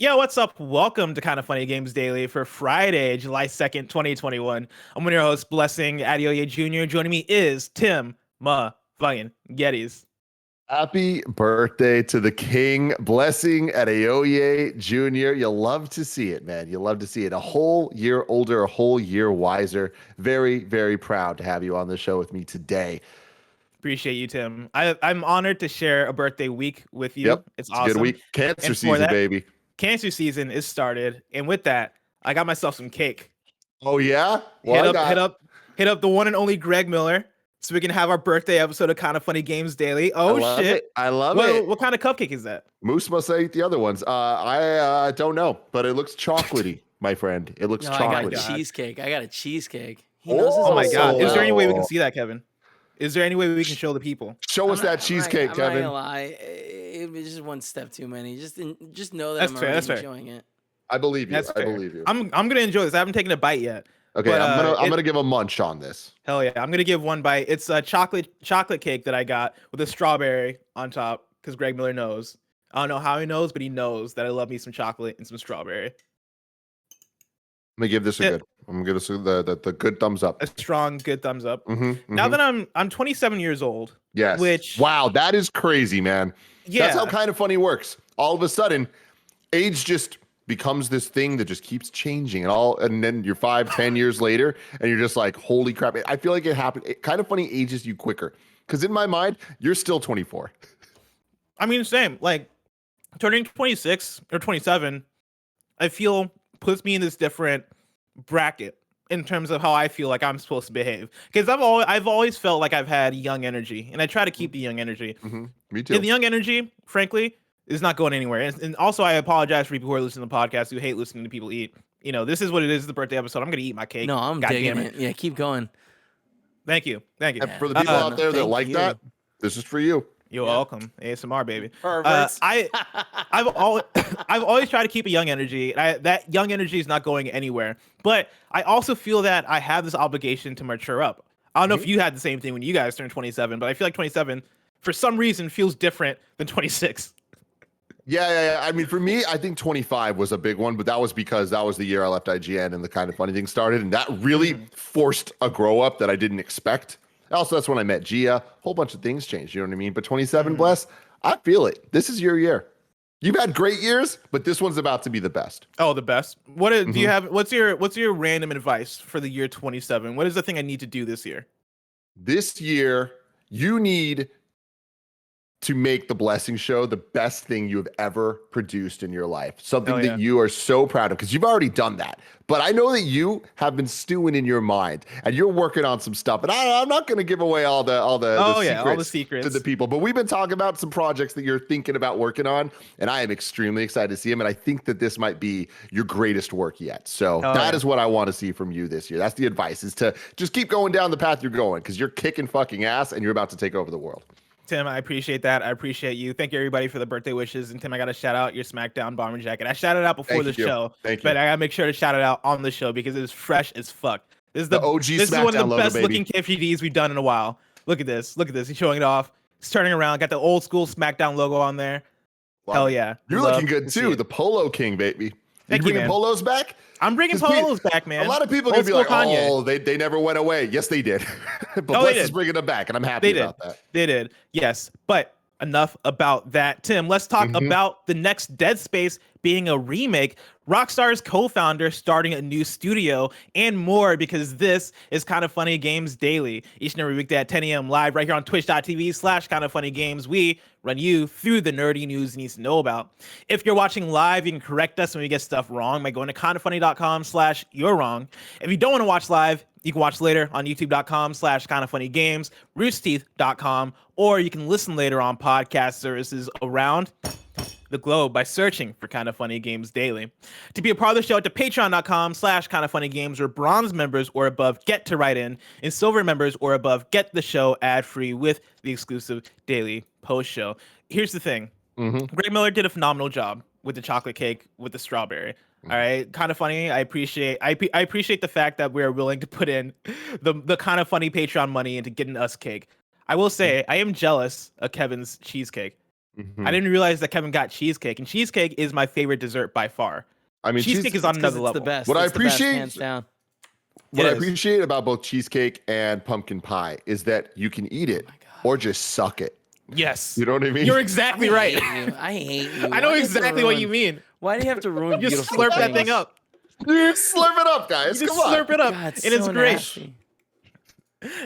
Yo, what's up? Welcome to Kind of Funny Games Daily for Friday, July 2nd, 2021. I'm one of your hosts, Blessing Adeoye Jr. Joining me is Tim Fucking Gettys. Happy birthday to the king. Blessing Adeoye Jr. You love to see it, man. You love to see it. A whole year older, a whole year wiser. Very, very proud to have you on the show with me today. Appreciate you, Tim. I'm honored to share a birthday week with you. Yep. It's A good awesome. week. Cancer And for season, that, baby. cancer season is started. And with that, I got myself some cake. Oh, yeah? Well, hit up the one and only Greg Miller so we can have our birthday episode of Kind of Funny Games Daily. Oh, shit. I love it. What kind of cupcake is that? Moose must eat the other ones. I don't know, but it looks chocolatey, my friend. It looks chocolatey. I got a cheesecake. I got a cheesecake. Oh my God. So Is there any way we well. can see that, Kevin? Is there any way we can show the people? Show us that cheesecake, I'm Kevin. not gonna lie. It was just one step too many. Just know that That's I'm fair, already that's fair. enjoying it. I believe you. That's I fair. believe you. I'm gonna enjoy this. I haven't taken a bite yet. Okay, but, I'm gonna give a munch on this. Hell yeah. I'm gonna give one bite. It's a chocolate cake that I got with a strawberry on top because Greg Miller knows. I don't know how he knows, but he knows that I love me some chocolate and some strawberry. I'm gonna give this a good. I'm gonna give this the good thumbs up. A strong, good thumbs up. Mm-hmm, Now that I'm 27 years old. Yes. Which wow, that is crazy, man. Yeah. That's how Kind of Funny works. All of a sudden, age just becomes this thing that just keeps changing, and then you're 5-10 years later, and you're just like, holy crap! I feel like it happened. Kind of Funny ages you quicker, because in my mind, you're still 24. I mean, same. Like turning 26 or 27, I feel puts me in this different bracket in terms of how I feel like I'm supposed to behave. Because I've always felt like I've had young energy, and I try to keep the young energy. Mm-hmm. Me too. And the young energy, frankly, is not going anywhere. And also, I apologize for people who are listening to the podcast who hate listening to people eat. You know, this is what it is. The birthday episode. I'm gonna eat my cake. No, I'm God digging damn it. Yeah, keep going. Thank you. And for the people out there that thank like you. that, this is for you. You're welcome. ASMR, baby. Perverts. I've always tried to keep a young energy. That young energy is not going anywhere. But I also feel that I have this obligation to mature up. I don't know if you had the same thing when you guys turned 27, but I feel like 27, for some reason, feels different than 26. Yeah. I mean, for me, I think 25 was a big one, but that was because that was the year I left IGN and the Kind of Funny thing started, and that really forced a grow up that I didn't expect. Also, that's when I met Gia. A whole bunch of things changed, you know what I mean? But 27, Bless, I feel it. This is your year. You've had great years, but this one's about to be the best. Oh, the best. Do you have? What's your random advice for the year 27? What is the thing I need to do this year? This year, you need to make the Blessing Show the best thing you have ever produced in your life. Something that you are so proud of, because you've already done that. But I know that you have been stewing in your mind, and you're working on some stuff. And I'm not going to give away all the secrets to the people. But we've been talking about some projects that you're thinking about working on, and I am extremely excited to see them. And I think that this might be your greatest work yet. So that is what I want to see from you this year. That's the advice, is to just keep going down the path you're going, because you're kicking fucking ass, and you're about to take over the world. Tim, I appreciate that. I appreciate you. Thank you, everybody, for the birthday wishes. And Tim, I got to shout out your SmackDown bomber jacket. I shouted it out before the show, but I got to make sure to shout it out on the show because it is fresh as fuck. This is the OG SmackDown. This is one of the best looking KFGDs we've done in a while. Look at this. Look at this. He's showing it off. He's turning around. Got the old school SmackDown logo on there. Wow. Hell yeah. You're looking good too. The Polo King, baby. Thank you bringing polos back? I'm bringing polos back, man. A lot of people are going to be like, oh, they never went away. Yes, they did. But Bless is bringing them back, and I'm happy about that. They did. Yes. But enough about that. Tim, let's talk about the next Dead Space being a remake, Rockstar's co-founder starting a new studio, and more, because this is Kind of Funny Games Daily. Each and every weekday at 10 a.m. live right here on twitch.tv/kindoffunnygames. We run you through the nerdy news you need to know about. If you're watching live, you can correct us when we get stuff wrong by going to kindoffunny.com/you're wrong. If you don't want to watch live, you can watch later on youtube.com/kindoffunnygames, roosterteeth.com, or you can listen later on podcast services around the globe by searching for Kind of Funny Games Daily. To be a part of the show, to patreon.com/kindoffunnygames, where bronze members or above get to write in, and silver members or above get the show ad-free with the exclusive daily post show. Here's the thing. Greg Miller did a phenomenal job with the chocolate cake with the strawberry. All right, Kind of Funny. I appreciate the fact that we're willing to put in the Kind of Funny Patreon money into getting us cake. I will say I am jealous of Kevin's cheesecake. I didn't realize that Kevin got cheesecake, and cheesecake is my favorite dessert by far. I mean, cheesecake is on another level. The best. What I It's the best, appreciate, hands down. what I appreciate about both cheesecake and pumpkin pie is that you can eat it or just suck it. Yes. You know what I mean? You're exactly right. I hate you. I know exactly what you mean. Why do you have to ruin You beautiful slurp that things? thing up. You slurp it up, guys. You just Come on. slurp it up, God, and it's so great. nasty.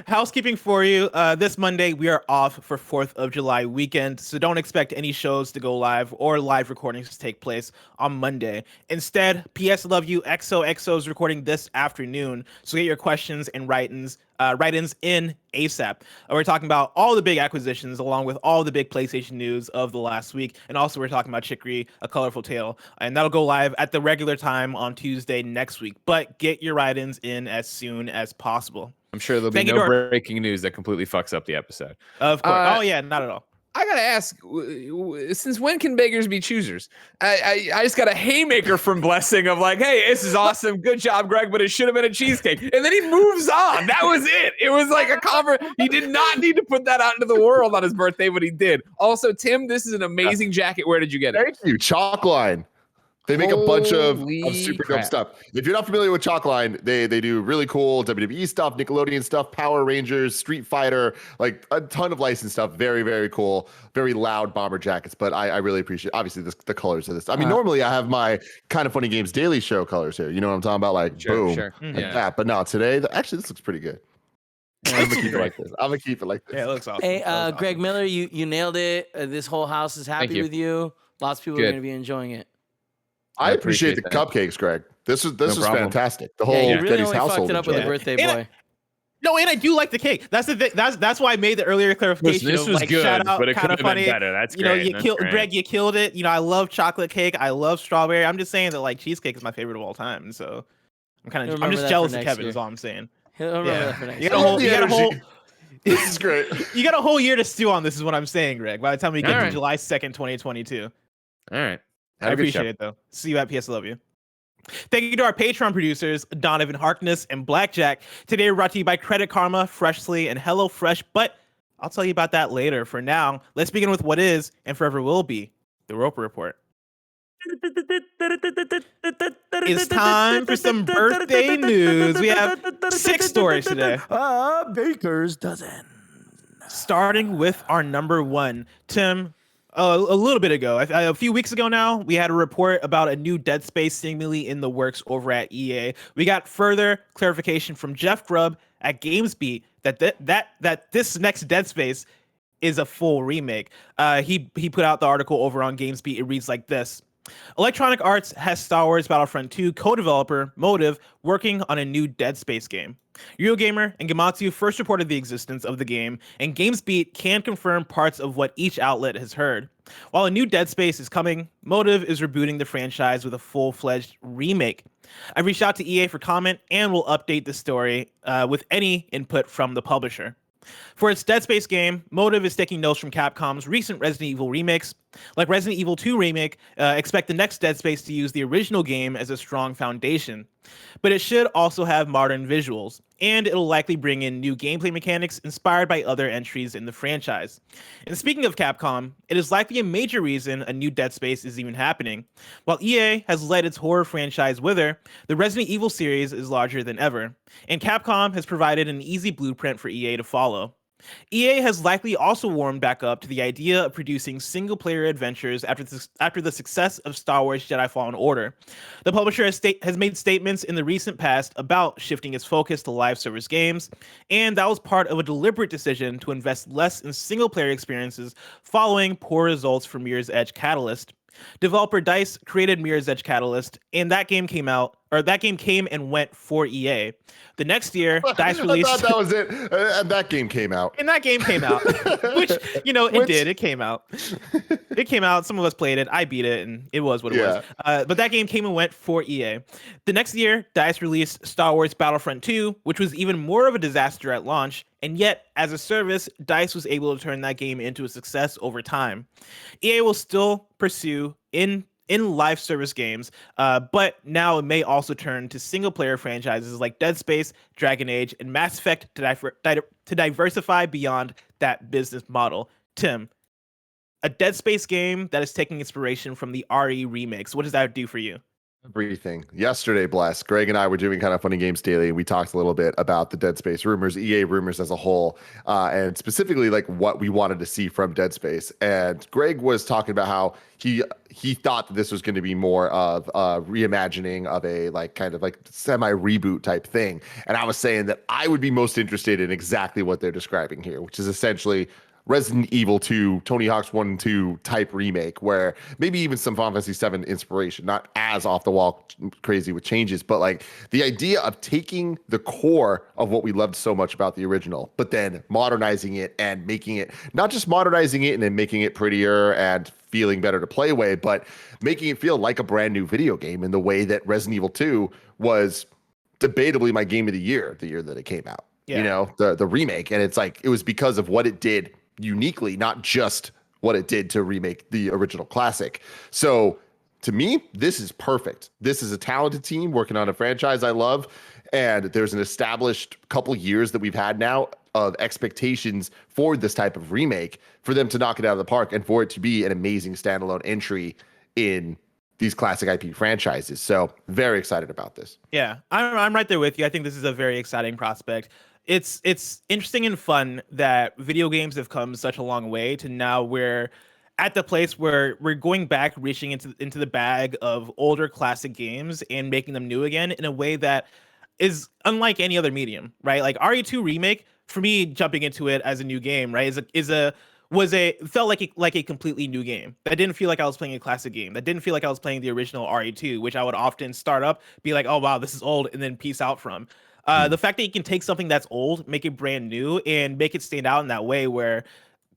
Housekeeping for you. This Monday, we are off for 4th of July weekend, so don't expect any shows to go live or live recordings to take place on Monday. Instead, PS Love You XOXO is recording this afternoon, so get your questions and write-ins in ASAP. We're talking about all the big acquisitions along with all the big PlayStation news of the last week, and also we're talking about Chicory, A Colorful Tale, and that'll go live at the regular time on Tuesday next week, but get your write-ins in as soon as possible. I'm sure there'll be no breaking news that completely fucks up the episode. Of course. Oh, yeah, not at all. I gotta ask, since when can beggars be choosers? I just got a haymaker from Blessing of like, hey, this is awesome. Good job, Greg, but it should have been a cheesecake. And then he moves on. That was it. It was like a he did not need to put that out into the world on his birthday, but he did. Also, Tim, this is an amazing jacket. Where did you get it? Thank you. Chalkline. They make a bunch of super crap. dope stuff. If you're not familiar with Chalkline, they do really cool WWE stuff, Nickelodeon stuff, Power Rangers, Street Fighter, like a ton of licensed stuff. Very, very cool. Very loud bomber jackets. But I really appreciate, obviously, the colors of this. I mean, normally I have my Kind of Funny Games Daily Show colors here. You know what I'm talking about? Like, boom, like that. But no, today, actually, this looks pretty good. I'm gonna keep it like this. Yeah, it looks awesome. Hey, Awesome. Greg Miller, you nailed it. This whole house is happy with you. Lots of people are going to be enjoying it. I appreciate the cupcakes, Greg. This was fantastic. The whole you really Getty's only household. fucked it up with the birthday boy. And I do like the cake. That's the thing. That's why I made the earlier clarification. This was good, shout out, but it could have been better. That's great. Greg, you killed it. I love chocolate cake. I love strawberry. I'm just saying that like cheesecake is my favorite of all time. So I'm just jealous of Kevin. Is all I'm saying. You got a whole. This is great. You got a whole year to stew on this. Is what I'm saying, Greg. By the time we get to July 2nd, 2022. All right. I appreciate it, though. See you at PS Love You. Thank you to our Patreon producers, Donovan Harkness and Blackjack. Today, we're brought to you by Credit Karma, Freshly, and HelloFresh, but I'll tell you about that later. For now, let's begin with what is, and forever will be, the Roper Report. It's time for some birthday news. We have 6 stories today. Baker's dozen. Starting with our number 1, Tim. A little bit ago, a few weeks ago now, we had a report about a new Dead Space seemingly in the works over at EA. We got further clarification from Jeff Grubb at GamesBeat that this next Dead Space is a full remake. He put out the article over on GamesBeat. It reads like this. Electronic Arts has Star Wars Battlefront 2 co-developer Motive working on a new Dead Space game. Eurogamer and Gematsu first reported the existence of the game, and GamesBeat can confirm parts of what each outlet has heard. While a new Dead Space is coming, Motive is rebooting the franchise with a full-fledged remake. I reached out to EA for comment and will update the story with any input from the publisher. For its Dead Space game, Motive is taking notes from Capcom's recent Resident Evil remakes. Like Resident Evil 2 Remake, expect the next Dead Space to use the original game as a strong foundation. But it should also have modern visuals, and it'll likely bring in new gameplay mechanics inspired by other entries in the franchise. And speaking of Capcom, it is likely a major reason a new Dead Space is even happening. While EA has let its horror franchise wither, the Resident Evil series is larger than ever, and Capcom has provided an easy blueprint for EA to follow. EA has likely also warmed back up to the idea of producing single-player adventures after the success of Star Wars Jedi Fallen Order. The publisher has made statements in the recent past about shifting its focus to live service games, and that was part of a deliberate decision to invest less in single-player experiences following poor results for Mirror's Edge Catalyst. Developer DICE created Mirror's Edge Catalyst, and that game came and went for EA. The next year, DICE released... I thought that was it. And that game came out. And that game came out. Which, it did. It came out. It came out. Some of us played it. I beat it, and it was what it was. But that game came and went for EA. The next year, DICE released Star Wars Battlefront 2, which was even more of a disaster at launch. And yet, as a service, DICE was able to turn that game into a success over time. EA will still pursue in live service games, but now it may also turn to single-player franchises like Dead Space, Dragon Age, and Mass Effect to diversify beyond that business model. Tim, a Dead Space game that is taking inspiration from the RE remakes. What does that do for you? Everything. Yesterday, Bless, Greg and I were doing kind of funny games daily. We talked a little bit about the Dead Space rumors, EA rumors as a whole, and specifically like what we wanted to see from Dead Space. And Greg was talking about how he thought that this was going to be more of a reimagining of a like kind of like semi reboot type thing. And I was saying that I would be most interested in exactly what they're describing here, which is essentially Resident Evil 2, Tony Hawk's 1 and 2 type remake, where maybe even some Final Fantasy 7 inspiration, not as off the wall crazy with changes, but like the idea of taking the core of what we loved so much about the original, but then modernizing it and making it, not just modernizing it and then making it prettier and feeling better to play away, but making it feel like a brand new video game in the way that Resident Evil 2 was debatably my game of the year that it came out. Yeah. You know, the remake. And it's like, it was because of what it did uniquely, not just what it did to remake the original classic. So to me, this is perfect. This is a talented team working on a franchise I love. And there's an established couple years that we've had now of expectations for this type of remake, for them to knock it out of the park and for it to be an amazing standalone entry in these classic IP franchises. So very excited about this. Yeah, I'm right there with you. I think this is a very exciting prospect. It's interesting and fun that video games have come such a long way to now we're at the place where we're going back, reaching into the bag of older classic games and making them new again in a way that is unlike any other medium, right? Like RE2 Remake, for me, jumping into it as a new game, right, felt like a completely new game. That didn't feel like I was playing a classic game. That didn't feel like I was playing the original RE2, which I would often start up, be like, oh wow, this is old, and then peace out from. The fact that you can take something that's old, make it brand new, and make it stand out in that way where,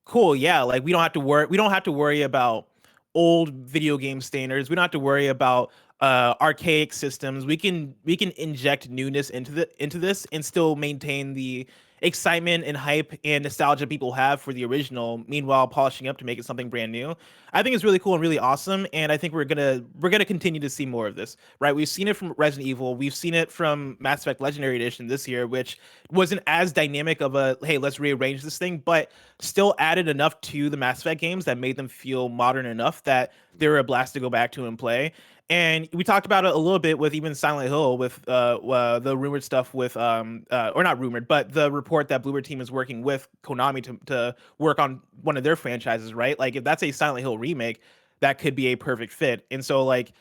cool, yeah, like we don't have to worry about old video game standards. We don't have to worry about archaic systems. We can inject newness into this and still maintain the excitement and hype and nostalgia people have for the original, meanwhile polishing up to make it something brand new. I think it's really cool and really awesome, and I think we're gonna continue to see more of this, right? We've seen it from Resident Evil, we've seen it from Mass Effect Legendary Edition this year, which wasn't as dynamic of a, hey, let's rearrange this thing, but still added enough to the Mass Effect games that made them feel modern enough that they were a blast to go back to and play. And we talked about it a little bit with even Silent Hill, with the rumored stuff with or not rumored, but the report that Bluebird team is working with Konami to work on one of their franchises, right? Like if that's a Silent Hill remake, that could be a perfect fit. And so like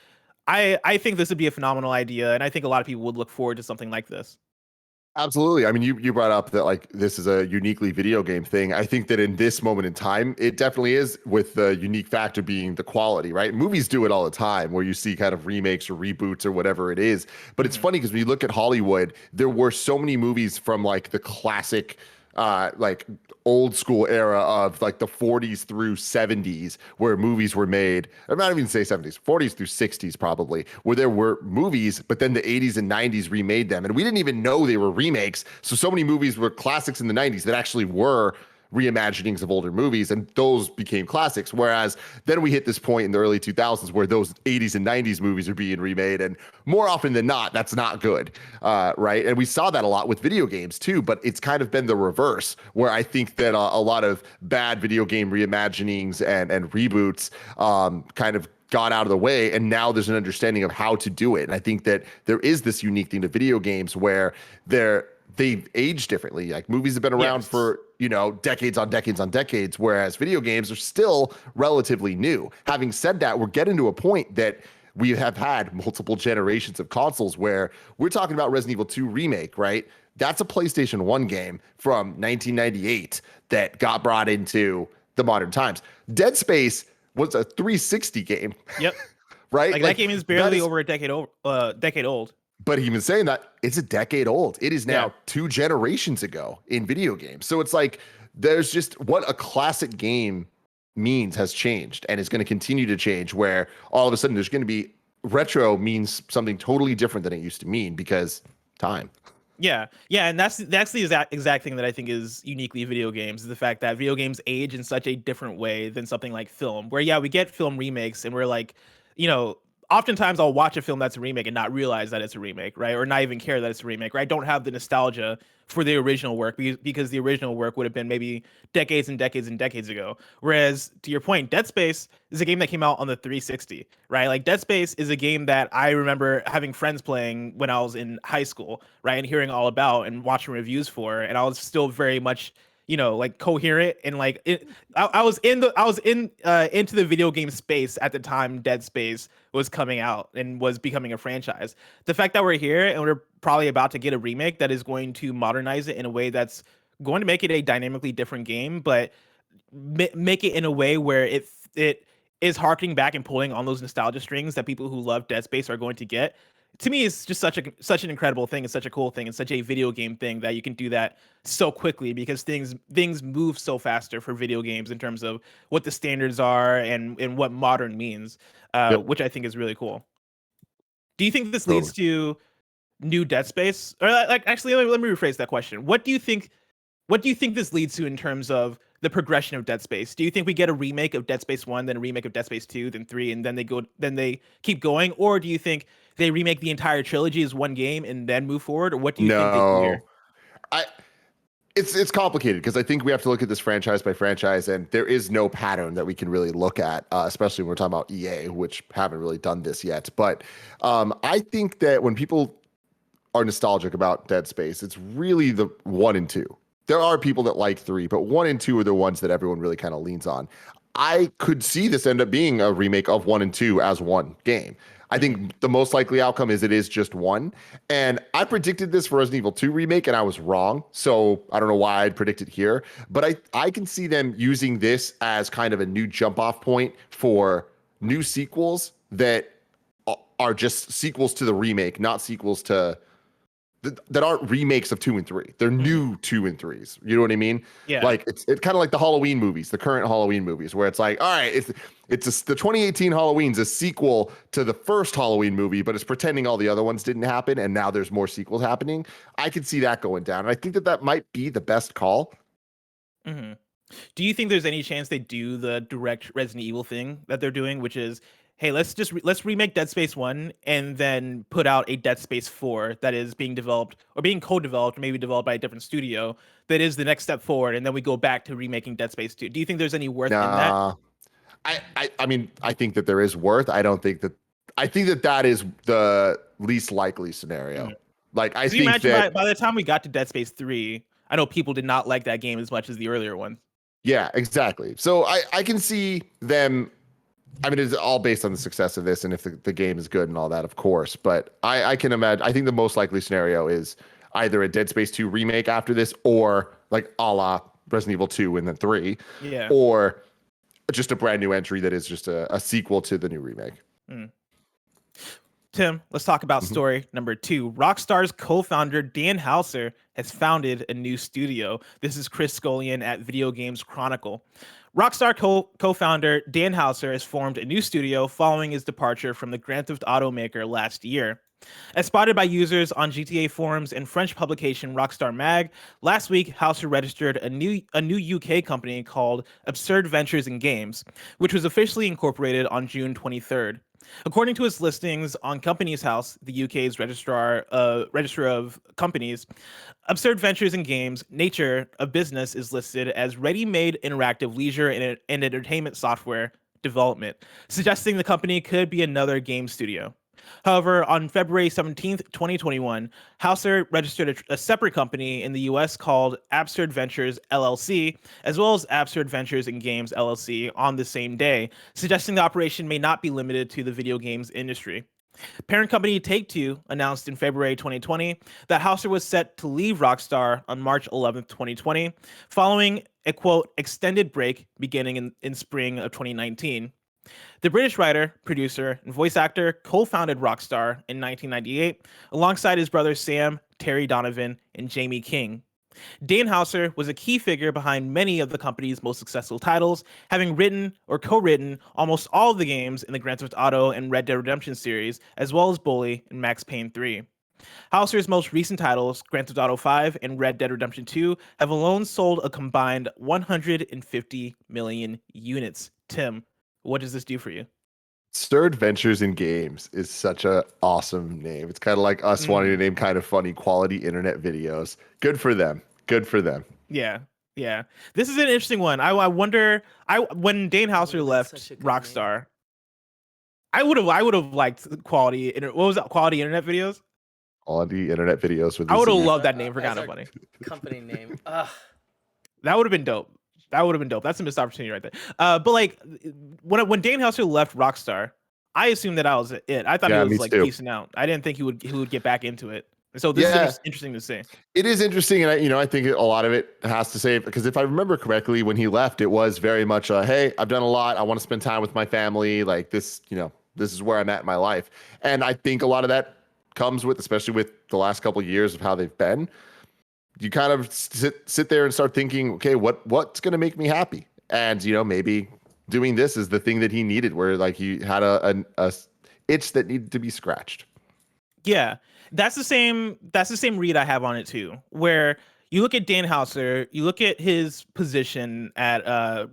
I think this would be a phenomenal idea, and I think a lot of people would look forward to something like this. Absolutely. I mean, you brought up that like this is a uniquely video game thing. I think that in this moment in time, it definitely is, with the unique factor being the quality, right? Movies do it all the time where you see kind of remakes or reboots or whatever it is. But it's funny because when you look at Hollywood, there were so many movies from like the classic like old school era of like the 40s through 70s where movies were made. I'm not even say 70s, 40s through 60s probably, where there were movies, but then the 80s and 90s remade them. And we didn't even know they were remakes. So many movies were classics in the 90s that actually were reimaginings of older movies, and those became classics. Whereas then we hit this point in the early 2000s where those 80s and 90s movies are being remade, and more often than not, that's not good, right? And we saw that a lot with video games too, but it's kind of been the reverse, where I think that a lot of bad video game reimaginings and reboots kind of got out of the way, and now there's an understanding of how to do it. And I think that there is this unique thing to video games where they've aged differently. Like movies have been around for, you know, decades on decades on decades, whereas video games are still relatively new. Having said that, we're getting to a point that we have had multiple generations of consoles where we're talking about Resident Evil 2 Remake, right? That's a PlayStation 1 game from 1998 that got brought into the modern times. Dead Space was a 360 game. Yep. Right? Like that game is barely over a decade old. But even saying that, it's a decade old. It is now 2 generations ago in video games. So it's like there's just what a classic game means has changed and is going to continue to change, where all of a sudden there's going to be retro means something totally different than it used to mean because time. Yeah, and that's the exact thing that I think is uniquely video games, is the fact that video games age in such a different way than something like film, where we get film remakes and we're like, you know, oftentimes I'll watch a film that's a remake and not realize that it's a remake, right? Or not even care that it's a remake, right? I don't have the nostalgia for the original work because the original work would have been maybe decades and decades and decades ago. Whereas, to your point, Dead Space is a game that came out on the 360, right? Like Dead Space is a game that I remember having friends playing when I was in high school, right? And hearing all about and watching reviews for, and I was still very much like coherent and like I was into the video game space at the time Dead Space was coming out and was becoming a franchise. The fact that we're here and we're probably about to get a remake that is going to modernize it in a way that's going to make it a dynamically different game, but make it in a way where it is harking back and pulling on those nostalgia strings that people who love Dead Space are going to get. To me, it's just such an incredible thing. It's such a cool thing. It's such a video game thing that you can do that so quickly because things move so faster for video games in terms of what the standards are and what modern means, which I think is really cool. Do you think this leads to new Dead Space? Or actually, let me rephrase that question. What do you think this leads to in terms of the progression of Dead Space? Do you think we get a remake of Dead Space 1, then a remake of Dead Space 2, then 3, and then they keep going? Or do you think they remake the entire trilogy as one game and then move forward? Or what do you think they do here? It's complicated because I think we have to look at this franchise by franchise, and there is no pattern that we can really look at, especially when we're talking about EA, which haven't really done this yet. But I think that when people are nostalgic about Dead Space, it's really the 1 and 2. There are people that like 3, but 1 and 2 are the ones that everyone really kind of leans on. I could see this end up being a remake of 1 and 2 as one game. I think the most likely outcome is it is just 1. And I predicted this for Resident Evil 2 remake, and I was wrong. So I don't know why I'd predict it here. But I can see them using this as kind of a new jump-off point for new sequels that are just sequels to the remake, not sequels to that aren't remakes of 2 and 3. They're new 2 and 3s. You know what I mean? Yeah. Like it's kind of like the Halloween movies, the current Halloween movies, where it's like, all right, the 2018 Halloween's a sequel to the first Halloween movie, but it's pretending all the other ones didn't happen, and now there's more sequels happening. I could see that going down, and I think that might be the best call. Mm-hmm. Do you think there's any chance they do the direct Resident Evil thing that they're doing, which is, hey, let's remake Dead Space 1 and then put out a Dead Space 4 that is being developed or being co-developed, maybe developed by a different studio, that is the next step forward, and then we go back to remaking Dead Space 2. Do you think there's any worth in that? I mean, I think that there is worth. I think that is the least likely scenario. Like I think that by the time we got to Dead Space 3, I know people did not like that game as much as the earlier ones. Yeah, exactly. So I can see them. I mean, it's all based on the success of this and if the game is good and all that, of course. But I can imagine, I think the most likely scenario is either a Dead Space 2 remake after this, or like a la Resident Evil 2 and then 3, or just a brand new entry that is just a sequel to the new remake. Tim, let's talk about story number 2. Rockstar's co-founder Dan Houser has founded a new studio. This is Chris Scullion at Video Games Chronicle. Rockstar co-founder Dan Houser has formed a new studio following his departure from the Grand Theft Auto maker last year. As spotted by users on GTA forums and French publication Rockstar Mag, last week Houser registered a new UK company called Absurd Ventures and Games, which was officially incorporated on June 23rd. According to its listings on Companies House, the UK's register of companies, Absurd Ventures and Games' nature of business is listed as ready-made interactive leisure and entertainment software development, suggesting the company could be another game studio. However, on February 17th, 2021, Houser registered a separate company in the US called Absurd Ventures LLC, as well as Absurd Ventures and Games LLC on the same day, suggesting the operation may not be limited to the video games industry. Parent company Take-Two announced in February 2020 that Houser was set to leave Rockstar on March 11th, 2020, following a, quote, extended break beginning in spring of 2019. The British writer, producer, and voice actor co-founded Rockstar in 1998 alongside his brothers Sam, Terry Donovan, and Jamie King. Dan Houser was a key figure behind many of the company's most successful titles, having written or co-written almost all of the games in the Grand Theft Auto and Red Dead Redemption series, as well as Bully and Max Payne 3. Houser's most recent titles, Grand Theft Auto 5 and Red Dead Redemption 2, have alone sold a combined 150 million units. Tim, what does this do for you? Sword Ventures in Games is such a awesome name. It's kind of like us wanting to name kind of funny quality internet videos. Good for them. Good for them. Yeah. Yeah. This is an interesting one. I wonder when Dane Houser left Rockstar, I would have liked quality what was that? Quality internet videos? Quality internet videos with I would have loved that name for kind of funny. Company name. That would have been dope. That's a missed opportunity right there. But like when Dane Houser left Rockstar, I assumed that was it. I thought he was like piecing out. I didn't think he would get back into it. So this is interesting to see. It is interesting, and I think a lot of it has to say, because if I remember correctly, when he left, it was very much hey, I've done a lot. I want to spend time with my family. Like this, this is where I'm at in my life. And I think a lot of that comes with, especially with the last couple of years of how they've been, you kind of sit there and start thinking, okay, what's going to make me happy? And, maybe doing this is the thing that he needed, where like he had a itch that needed to be scratched. Yeah, that's the same read I have on it too, where you look at Dan Houser, you look at his position at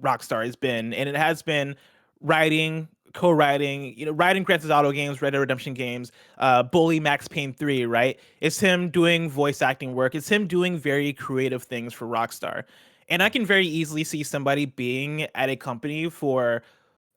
Rockstar has been, and it has been writing, co-writing, writing Grand Theft Auto games, Red Dead Redemption games, Bully, Max Payne 3, right? It's him doing voice acting work. It's him doing very creative things for Rockstar. And I can very easily see somebody being at a company for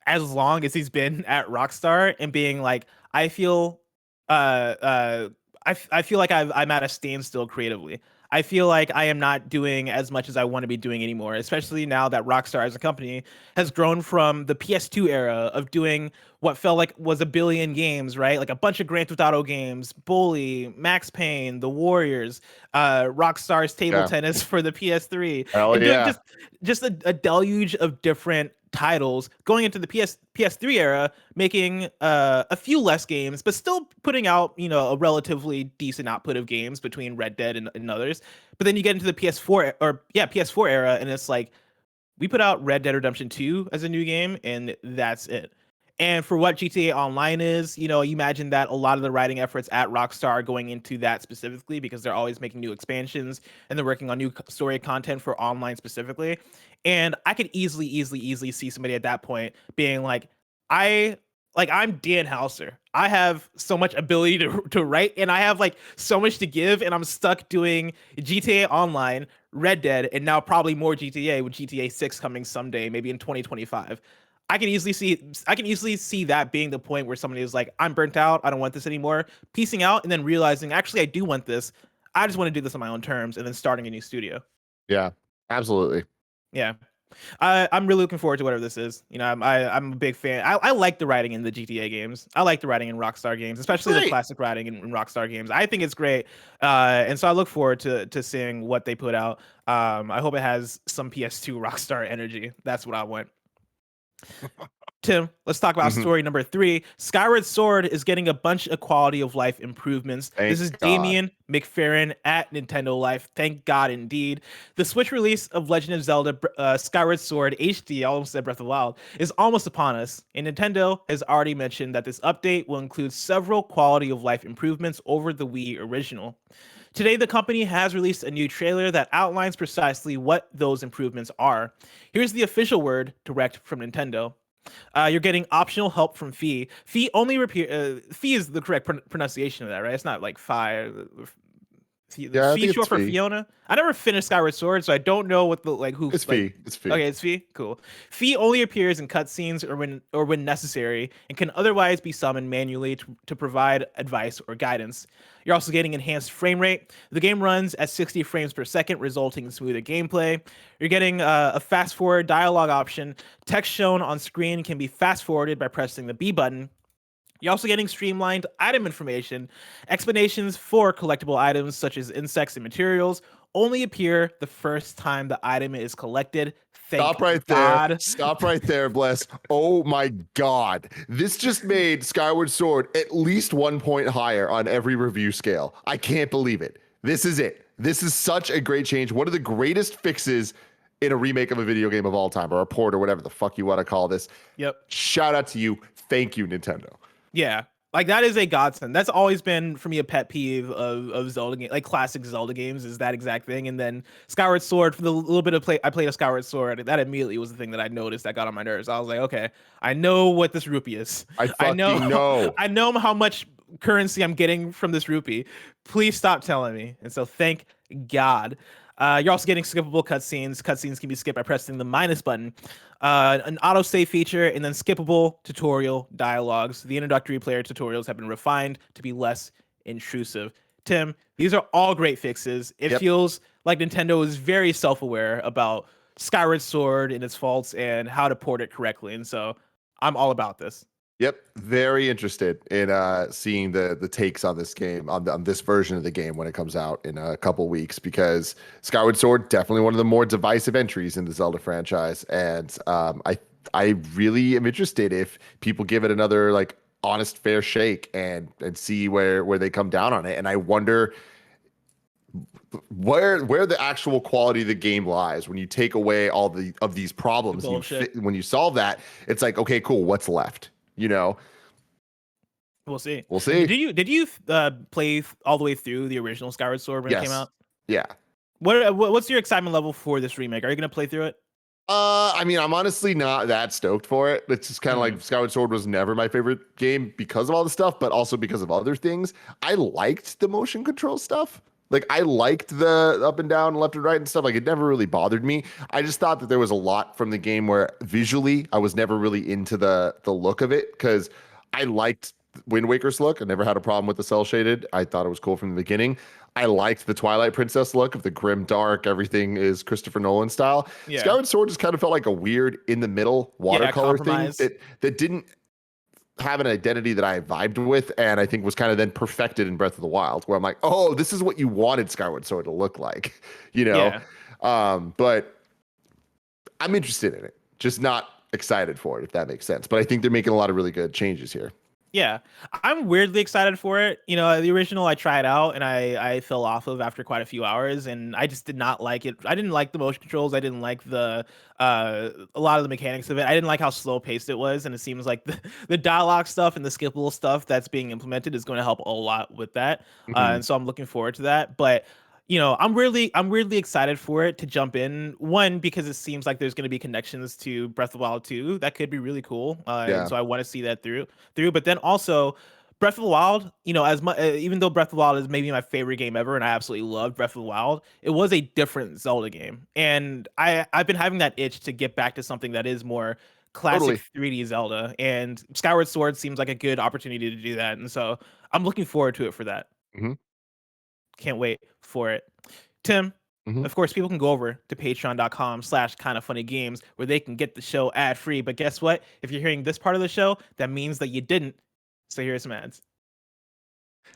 as long as he's been at Rockstar and being like, I feel I feel like I'm at a standstill creatively. I feel like I am not doing as much as I want to be doing anymore, especially now that Rockstar as a company has grown from the PS2 era of doing what felt like was a billion games, right? Like a bunch of Grand Theft Auto games, Bully, Max Payne, The Warriors, Rockstar's Table Tennis for the PS3. Hell yeah. Just a deluge of different titles going into the PS3 era, making a few less games, but still putting out, a relatively decent output of games between Red Dead and others. But then you get into the PS4 era, and it's like, we put out Red Dead Redemption 2 as a new game, and that's it. And for what GTA Online is, you imagine that a lot of the writing efforts at Rockstar are going into that specifically, because they're always making new expansions and they're working on new story content for online specifically. And I could easily see somebody at that point being like, I'm Dan Houser. I have so much ability to write, and I have like so much to give, and I'm stuck doing GTA Online, Red Dead, and now probably more GTA, with GTA 6 coming someday, maybe in 2025. I can easily see that being the point where somebody is like, I'm burnt out, I don't want this anymore, piecing out, and then realizing, actually, I do want this. I just want to do this on my own terms, and then starting a new studio. Yeah, absolutely. Yeah. I'm really looking forward to whatever this is. I'm a big fan. I like the writing in the GTA games. I like the writing in Rockstar games, especially the classic writing in Rockstar games. I think it's great. And so I look forward to seeing what they put out. I hope it has some PS2 Rockstar energy. That's what I want. Tim, let's talk about story number 3. Skyward Sword is getting a bunch of quality of life improvements. This is Damien McFerran at Nintendo Life. Thank God, indeed. The Switch release of Legend of Zelda Skyward Sword HD, I almost said Breath of the Wild, is almost upon us. And Nintendo has already mentioned that this update will include several quality of life improvements over the Wii original. Today, the company has released a new trailer that outlines precisely what those improvements are. Here's the official word direct from Nintendo. You're getting optional help from Fee. Fee is the correct pronunciation of that, right? It's not like Fi. Fee short for Fiona. I never finished Skyward Sword, so I don't know what who. It's Fee. It's Fee. Okay, it's Fee. Cool. Fee only appears in cutscenes or when necessary, and can otherwise be summoned manually to provide advice or guidance. You're also getting enhanced frame rate. The game runs at 60 frames per second, resulting in smoother gameplay. You're getting a fast forward dialogue option. Text shown on screen can be fast forwarded by pressing the B button. You're also getting streamlined item information. Explanations for collectible items such as insects and materials only appear the first time the item is collected. Stop right there. Stop right there, Bless. Oh my God. This just made Skyward Sword at least 1 point higher on every review scale. I can't believe it. This is it. This is such a great change. One of the greatest fixes in a remake of a video game of all time, or a port, or whatever the fuck you want to call this. Yep. Shout out to you. Thank you, Nintendo. Yeah. Like that is a godsend. That's always been for me a pet peeve of Zelda game, like classic Zelda games, is that exact thing. And then Skyward Sword, for the little bit of play I played a Skyward Sword, that immediately was the thing that I noticed that got on my nerves. I was like, okay, I know what this rupee is. I know. I know how much currency I'm getting from this rupee. Please stop telling me. And so thank God. You're also getting skippable cutscenes. Cutscenes can be skipped by pressing the minus button. An autosave feature, and then skippable tutorial dialogues. The introductory player tutorials have been refined to be less intrusive. Tim, these are all great fixes. It feels like Nintendo is very self-aware about Skyward Sword and its faults and how to port it correctly. And so I'm all about this. Yep, very interested in seeing the takes on this game, on this version of the game when it comes out in a couple weeks, because Skyward Sword, definitely one of the more divisive entries in the Zelda franchise, and I really am interested if people give it another like honest, fair shake and see where they come down on it, and I wonder where the actual quality of the game lies when you take away all of these problems. When you solve that, it's like, okay, cool, what's left? You know, we'll see. Did you play all the way through the original Skyward Sword when it came out? Yeah. What's your excitement level for this remake? Are you gonna play through it? I mean, I'm honestly not that stoked for it. It's just kind of like Skyward Sword was never my favorite game because of all the stuff, but also because of other things. I liked the motion control stuff. Like, I liked the up and down, left and right and stuff. Like, it never really bothered me. I just thought that there was a lot from the game where visually I was never really into the look of it, because I liked Wind Waker's look. I never had a problem with the cell shaded. I thought it was cool from the beginning. I liked the Twilight Princess look of the grim dark. Everything is Christopher Nolan style. Yeah. Skyward Sword just kind of felt like a weird in the middle watercolor thing that didn't have an identity that I vibed with, and I think was kind of then perfected in Breath of the Wild, where I'm like, oh, this is what you wanted Skyward Sword to look like, you know? Yeah. But I'm interested in it, just not excited for it, if that makes sense. But I think they're making a lot of really good changes here. Yeah, I'm weirdly excited for it. You know, the original I tried out and I fell off of after quite a few hours, and I just did not like it. I didn't like the motion controls. I didn't like a lot of the mechanics of it. I didn't like how slow paced it was, and it seems like the dialogue stuff and the skippable stuff that's being implemented is going to help a lot with that. And so I'm looking forward to that. But you know, I'm really excited for it to jump in. One, because it seems like there's going to be connections to Breath of the Wild 2. That could be really cool. And so I want to see that through. But then also, Breath of the Wild, you know, as much even though Breath of the Wild is maybe my favorite game ever, and I absolutely love Breath of the Wild, it was a different Zelda game, and I've been having that itch to get back to something that is more classic 3D Zelda, and Skyward Sword seems like a good opportunity to do that, and so I'm looking forward to it for that. Can't wait for it. Tim, of course, people can go over to patreon.com/kindoffunnygames where they can get the show ad free. But guess what? If you're hearing this part of the show, that means that you didn't. So here's some ads.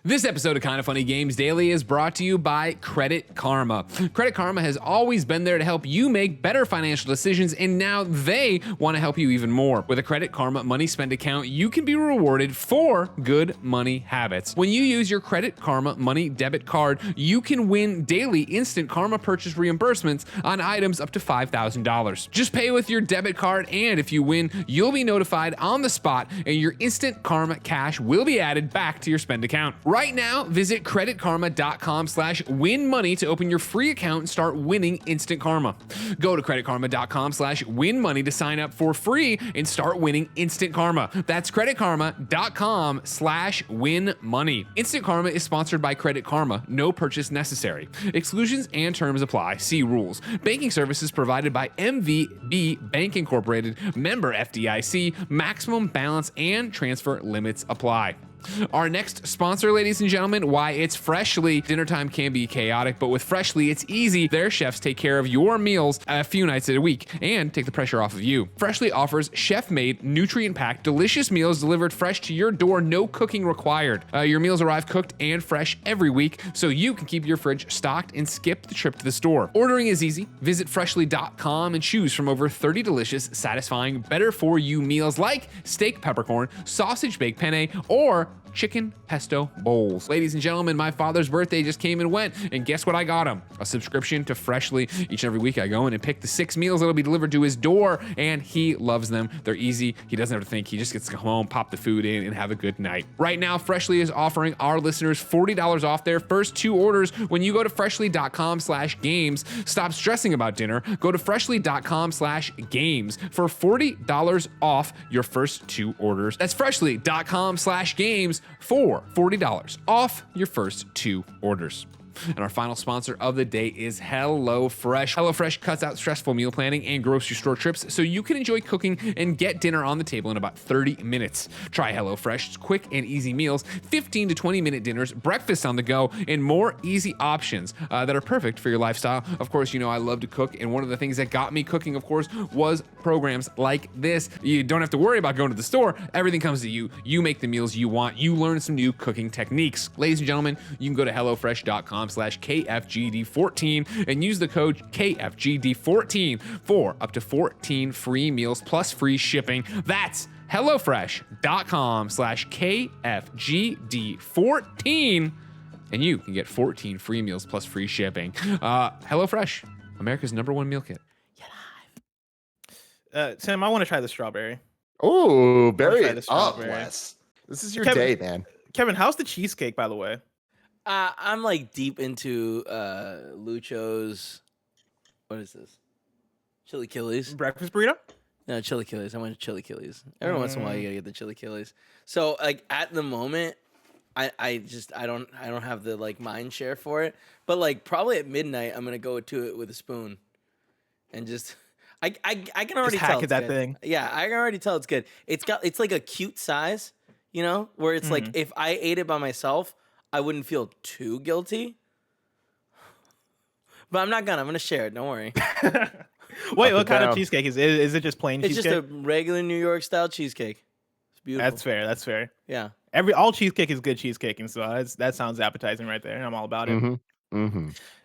This episode of Kinda Funny Games Daily is brought to you by Credit Karma. Credit Karma has always been there to help you make better financial decisions, and now they want to help you even more. With a Credit Karma money spend account, you can be rewarded for good money habits. When you use your Credit Karma money debit card, you can win daily instant Karma purchase reimbursements on items up to $5,000. Just pay with your debit card, and if you win, you'll be notified on the spot, and your instant Karma cash will be added back to your spend account. Right now, visit creditkarma.com/winmoney to open your free account and start winning instant karma. Go to creditkarma.com/winmoney to sign up for free and start winning instant karma. That's creditkarma.com/winmoney. Instant Karma is sponsored by Credit Karma. No purchase necessary. Exclusions and terms apply. See rules. Banking services provided by MVB Bank Incorporated. Member FDIC. Maximum balance and transfer limits apply. Our next sponsor, ladies and gentlemen, why it's Freshly. Dinner time can be chaotic, but with Freshly, it's easy. Their chefs take care of your meals a few nights a week and take the pressure off of you. Freshly offers chef-made, nutrient-packed, delicious meals delivered fresh to your door, no cooking required. Your meals arrive cooked and fresh every week, so you can keep your fridge stocked and skip the trip to the store. Ordering is easy. Visit freshly.com and choose from over 30 delicious, satisfying, better-for-you meals like steak peppercorn, sausage baked penne, or chicken pesto bowls. Ladies and gentlemen, my father's birthday just came and went, and guess what I got him? A subscription to Freshly. Each and every week I go in and pick the 6 meals that'll be delivered to his door, and he loves them. They're easy. He doesn't have to think. He just gets to go home, pop the food in, and have a good night. Right now, Freshly is offering our listeners $40 off their first 2 orders when you go to freshly.com/games. Stop stressing about dinner. Go to freshly.com/games for $40 off your first 2 orders. That's freshly.com/games for $40 off your first 2 orders. And our final sponsor of the day is HelloFresh. HelloFresh cuts out stressful meal planning and grocery store trips so you can enjoy cooking and get dinner on the table in about 30 minutes. Try HelloFresh's quick and easy meals, 15 to 20-minute dinners, breakfast on the go, and more easy options that are perfect for your lifestyle. Of course, you know I love to cook, and one of the things that got me cooking, of course, was programs like this. You don't have to worry about going to the store. Everything comes to you. You make the meals you want. You learn some new cooking techniques. Ladies and gentlemen, you can go to hellofresh.com/KFGD14 and use the code KFGD14 for up to 14 free meals plus free shipping. That's hellofresh.com/KFGD14 and you can get 14 free meals plus free shipping. HelloFresh, America's #1 meal kit. Tim, I want to try the strawberry. Oh, berry try it the up, strawberry. Wes. This is your Kevin- day, man. Kevin, how's the cheesecake, by the way? I'm like deep into Lucho's. What is this? Chili Killies. Breakfast burrito? No, Chili Killies. I went to Chili Killies. Every once in a while, you gotta get the Chili Killies. So like at the moment, I don't have the like mind share for it. But like probably at midnight, I'm gonna go to it with a spoon, and just. I can already Just hack tell at it's that good. thing. Yeah, I can already tell it's good. It's like a cute size, you know, where it's like if I ate it by myself, I wouldn't feel too guilty. But I'm gonna share it. Don't worry. Wait, what kind of cheesecake is it? Is it just plain It's cheesecake? just a regular New York style cheesecake. It's beautiful. That's fair. Yeah. All cheesecake is good cheesecake, and so that sounds appetizing right there. I'm all about it.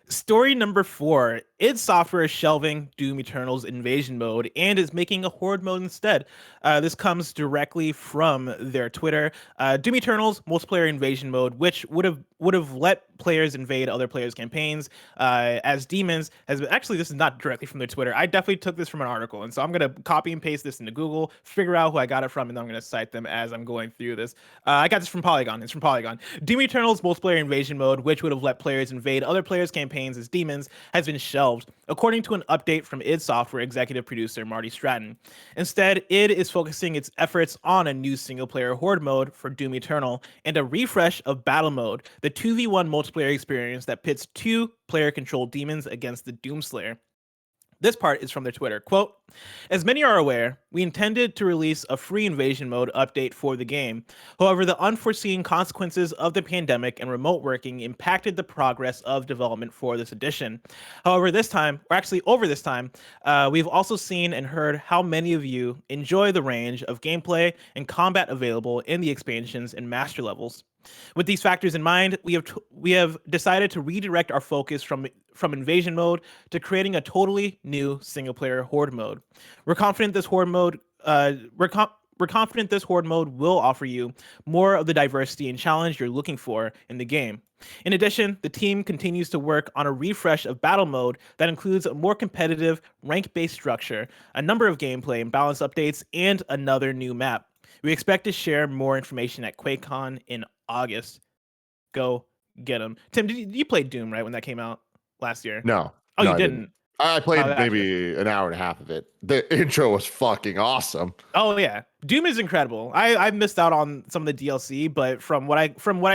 Story number 4. id Software is shelving Doom Eternal's invasion mode and is making a horde mode instead. This comes directly from their Twitter. Doom Eternal's multiplayer invasion mode, which would have let players invade other players' campaigns as demons, has been, actually this is not directly from their Twitter. I definitely took this from an article, and so I'm gonna copy and paste this into Google, figure out who I got it from, and then I'm gonna cite them as I'm going through this. I got this from Polygon. It's from Polygon. Doom Eternal's multiplayer invasion mode, which would have let players invade other players' campaigns as demons, has been shelved, according to an update from id Software executive producer Marty Stratton. Instead, id is focusing its efforts on a new single-player horde mode for Doom Eternal and a refresh of Battle Mode, the 2v1 multiplayer experience that pits 2 player-controlled demons against the Doomslayer. This part is from their Twitter. Quote, as many are aware, we intended to release a free invasion mode update for the game. However, the unforeseen consequences of the pandemic and remote working impacted the progress of development for this edition. However, over this time, we've also seen and heard how many of you enjoy the range of gameplay and combat available in the expansions and master levels. With these factors in mind, we have decided to redirect our focus from invasion mode to creating a totally new single-player horde mode. We're confident this horde mode will offer you more of the diversity and challenge you're looking for in the game. In addition, the team continues to work on a refresh of Battle Mode that includes a more competitive, rank-based structure, a number of gameplay and balance updates, and another new map. We expect to share more information at QuakeCon in August. Go get them. Tim, did you play Doom, right, when that came out last year? No. Oh, no, you I didn't? I played maybe an hour and a half of it. The intro was fucking awesome. Oh yeah, Doom is incredible. I missed out on some of the DLC, but from what I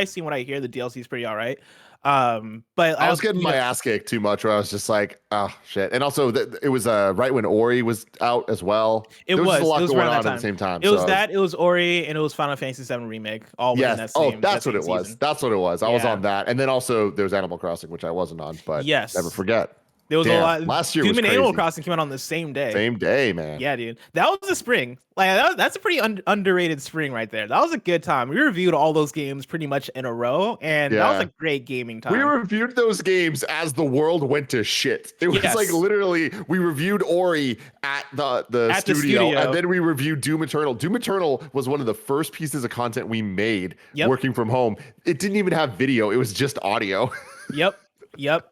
see and what I hear, the DLC is pretty all right. But I was getting my ass kicked too much, where I was just like, oh shit. And also, it was right when Ori was out as well. There was a lot going on at the same time. It was Ori, and it was Final Fantasy VII Remake. All within that same. That's what it was. That's what it was. I was on that, and then also there was Animal Crossing, which I wasn't on. But never forget. There was a lot. Last year Doom was and crazy. Animal Crossing came out on the same day. Same day, man. Yeah, dude. That was the spring. Like that's a pretty underrated spring right there. That was a good time. We reviewed all those games pretty much in a row, and that was a great gaming time. We reviewed those games as the world went to shit. It was like literally we reviewed Ori at the studio, and then we reviewed Doom Eternal. Doom Eternal was one of the first pieces of content we made working from home. It didn't even have video. It was just audio. Yep.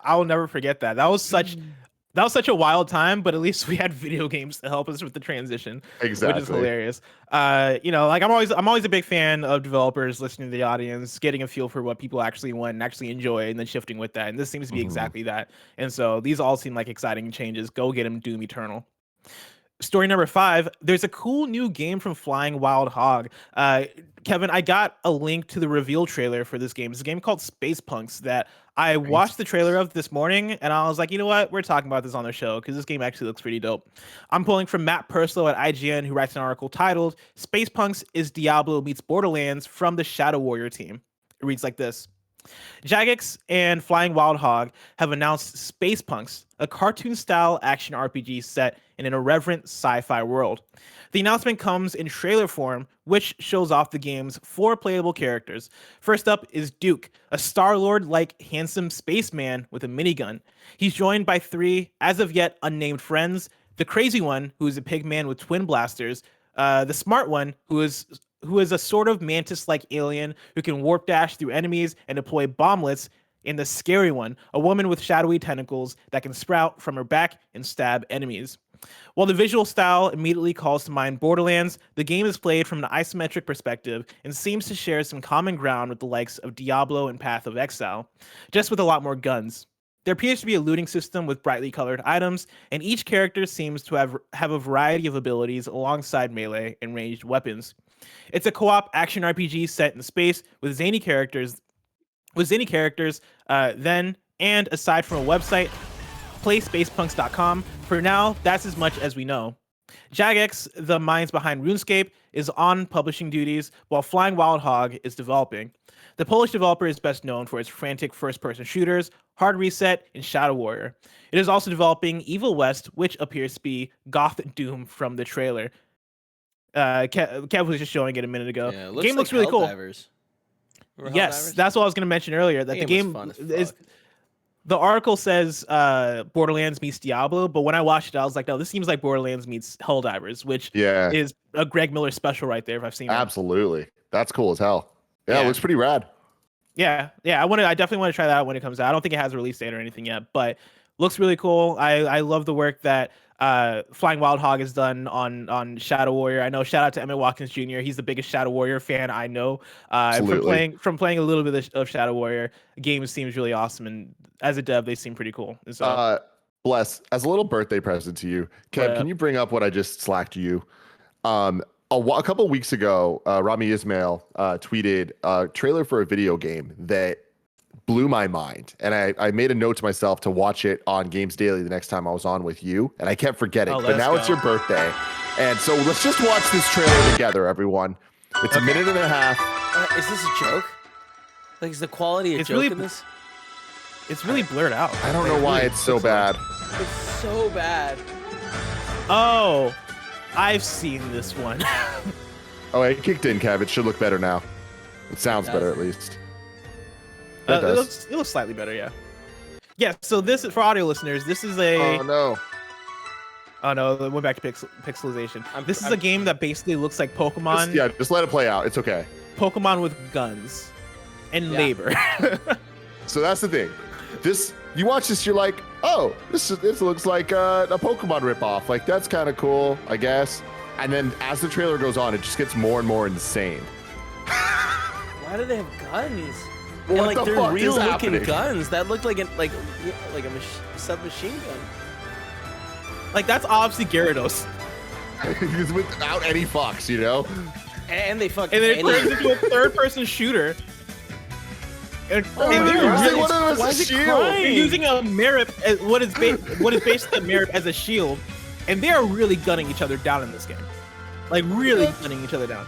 I will never forget that. That was such a wild time, but at least we had video games to help us with the transition. Exactly. Which is hilarious. Like I'm always a big fan of developers listening to the audience, getting a feel for what people actually want and actually enjoy, and then shifting with that. And this seems to be exactly that. And so these all seem like exciting changes. Go get them, Doom Eternal. Story number 5, there's a cool new game from Flying Wild Hog. Kevin, I got a link to the reveal trailer for this game. It's a game called Space Punks that I watched the trailer of this morning, and I was like, you know what? We're talking about this on the show because this game actually looks pretty dope. I'm pulling from Matt Purslow at IGN, who writes an article titled, Space Punks is Diablo meets Borderlands from the Shadow Warrior team. It reads like this. Jagex and Flying Wild Hog have announced Space Punks, a cartoon-style action RPG set in an irreverent sci-fi world. The announcement comes in trailer form, which shows off the game's 4 playable characters. First up is Duke, a Star-Lord-like handsome spaceman with a minigun. He's joined by 3, as of yet unnamed friends, the crazy one, who is a pig man with twin blasters, the smart one, who is a sort of mantis-like alien who can warp dash through enemies and deploy bomblets, and the scary one, a woman with shadowy tentacles that can sprout from her back and stab enemies. While the visual style immediately calls to mind Borderlands, the game is played from an isometric perspective and seems to share some common ground with the likes of Diablo and Path of Exile, just with a lot more guns. There appears to be a looting system with brightly colored items, and each character seems to have a variety of abilities alongside melee and ranged weapons. It's a co-op action RPG set in space with zany characters, then and aside from a website, playspacepunks.com. For now, that's as much as we know. Jagex, the minds behind RuneScape, is on publishing duties, while Flying Wild Hog is developing. The Polish developer is best known for its frantic first-person shooters, Hard Reset, and Shadow Warrior. It is also developing Evil West, which appears to be Goth Doom from the trailer. Kev was just showing it a minute ago. Yeah, the game looks really cool. Yes, that's what I was going to mention earlier. That the game is. The article says Borderlands meets Diablo, but when I watched it, I was like, no, this seems like Borderlands meets Helldivers, which is a Greg Miller special right there. If I've seen it. Absolutely, that's cool as hell. Yeah, it looks pretty rad. Yeah. I definitely want to try that out when it comes out. I don't think it has a release date or anything yet, but looks really cool. I love the work that Flying Wild Hog has done on Shadow Warrior. I know, shout out to Emmett Watkins Jr. He's the biggest Shadow Warrior fan I know. From playing a little bit of Shadow Warrior, the game seems really awesome, and as a dev, they seem pretty cool. And so, Bless, as a little birthday present to you, Kev, can you bring up what I just slacked you? A couple of weeks ago, Rami Ismail tweeted a trailer for a video game that blew my mind, and I made a note to myself to watch it on Games Daily the next time I was on with you, and I kept forgetting. But now it's your birthday, and so let's just watch this trailer together, everyone. It's a minute and a half. Is this a joke? Like, is the quality a joke in this? It's really blurred out. I don't know why it's so bad. It's so bad. Oh, I've seen this one. Oh, it kicked in, Kev. It should look better now. It sounds better, at least. It looks slightly better, yeah. Yeah, so this is for audio listeners. This is a. Oh no, it went back to pixelization. This is a game that basically looks like Pokemon. Just let it play out. It's okay. Pokemon with guns and labor. So that's the thing. You watch this, you're like, oh, this looks like a Pokemon ripoff. Like, that's kind of cool, I guess. And then as the trailer goes on, it just gets more and more insane. Why do they have guns? What the they're fuck real is looking happening? guns. That looked like a submachine gun. Like, that's obviously Gyarados. Without any fucks, you know? And they fucking. And then it turns into a third-person shooter. And they're using a Merip as what is basically a Merip as a shield, and they are really gunning each other down in this game. Like, really gunning each other down.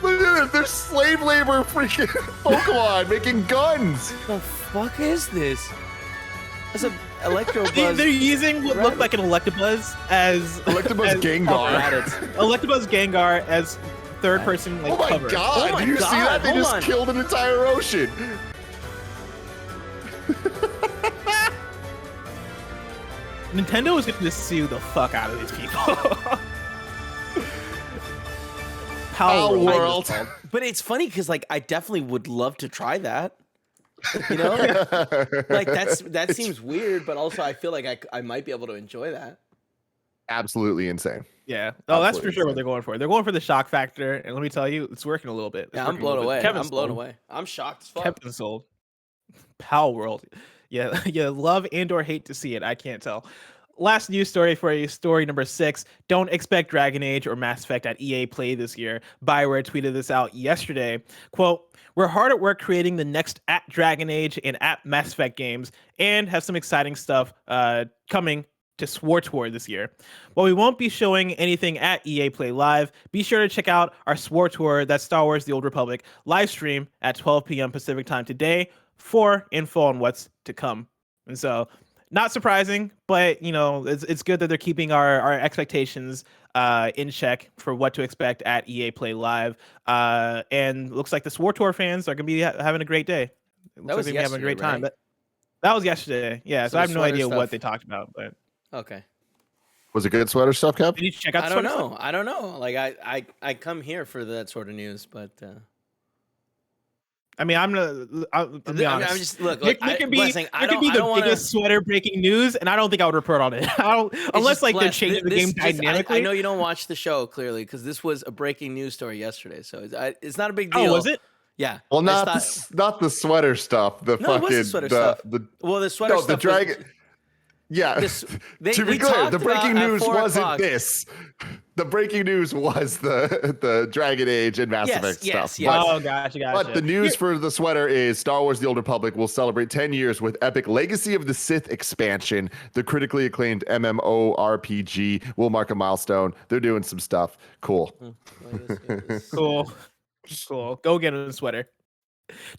Look at it. There's slave labor freaking Pokemon making guns. What the fuck is this? Electabuzz. They're using what looked like an Electabuzz as Electabuzz Gengar. Electabuzz Gengar as third person like Oh my cover. god! Oh my Did you see God, that? They hold just on. killed an entire ocean. Nintendo is going to sue the fuck out of these people. Power World. But it's funny because like I definitely would love to try that. You know, like that seems weird, but also I feel like I might be able to enjoy that. Absolutely insane. Yeah. Oh, that's for Absolutely sure what insane. they're going for. They're going for the shock factor, and let me tell you, it's working a little bit. Yeah, I'm blown away. I'm blown away. I'm shocked as fuck. Kevin's sold. Power World. Yeah, yeah. Love and/or hate to see it. I can't tell. Last news story for you, story number 6. Don't expect Dragon Age or Mass Effect at EA Play this year. Bioware tweeted this out yesterday. Quote, "We're hard at work creating the next at Dragon Age and at Mass Effect games and have some exciting stuff coming to Sword this year. While we won't be showing anything at EA Play Live, be sure to check out our Sword, that's Star Wars The Old Republic, live stream at 12 p.m. Pacific time today for info on what's to come." And so, not surprising, but you know, it's good that they're keeping our expectations in check for what to expect at EA Play Live. And looks like the Sword Tour fans are gonna be having a great day. It looks like they're gonna be having a great time. right? But that was yesterday. Yeah, so I have no sweater idea stuff. what they talked about, but Okay. Was it good sweater stuff, Kev? did you check out the I don't sweater know. stuff? I don't know. Like I come here for that sort of news, but I mean, I'm be honest. I'm just look. It Like, could be, Blessing, it could be the biggest sweater breaking news, and I don't think I would report on it. I don't, unless like they're changing the game dynamically. I know you don't watch the show clearly because this was a breaking news story yesterday, so it's not a big deal. Oh, was it? Yeah. Well, It's not the sweater stuff. The No, it was fucking the sweater stuff. Well, the sweater no, stuff. the dragon. Yeah. to be we clear, talked the breaking about at news 4 wasn't o'clock. this. The breaking news was the Dragon Age and Mass Yes, Effect yes, stuff. yes. But, Oh, gotcha. but the news for the sweater is Star Wars The Old Republic will celebrate 10 years with epic Legacy of the Sith expansion. The critically acclaimed MMORPG will mark a milestone. They're doing some stuff. Cool. Cool. Cool. Go get a sweater.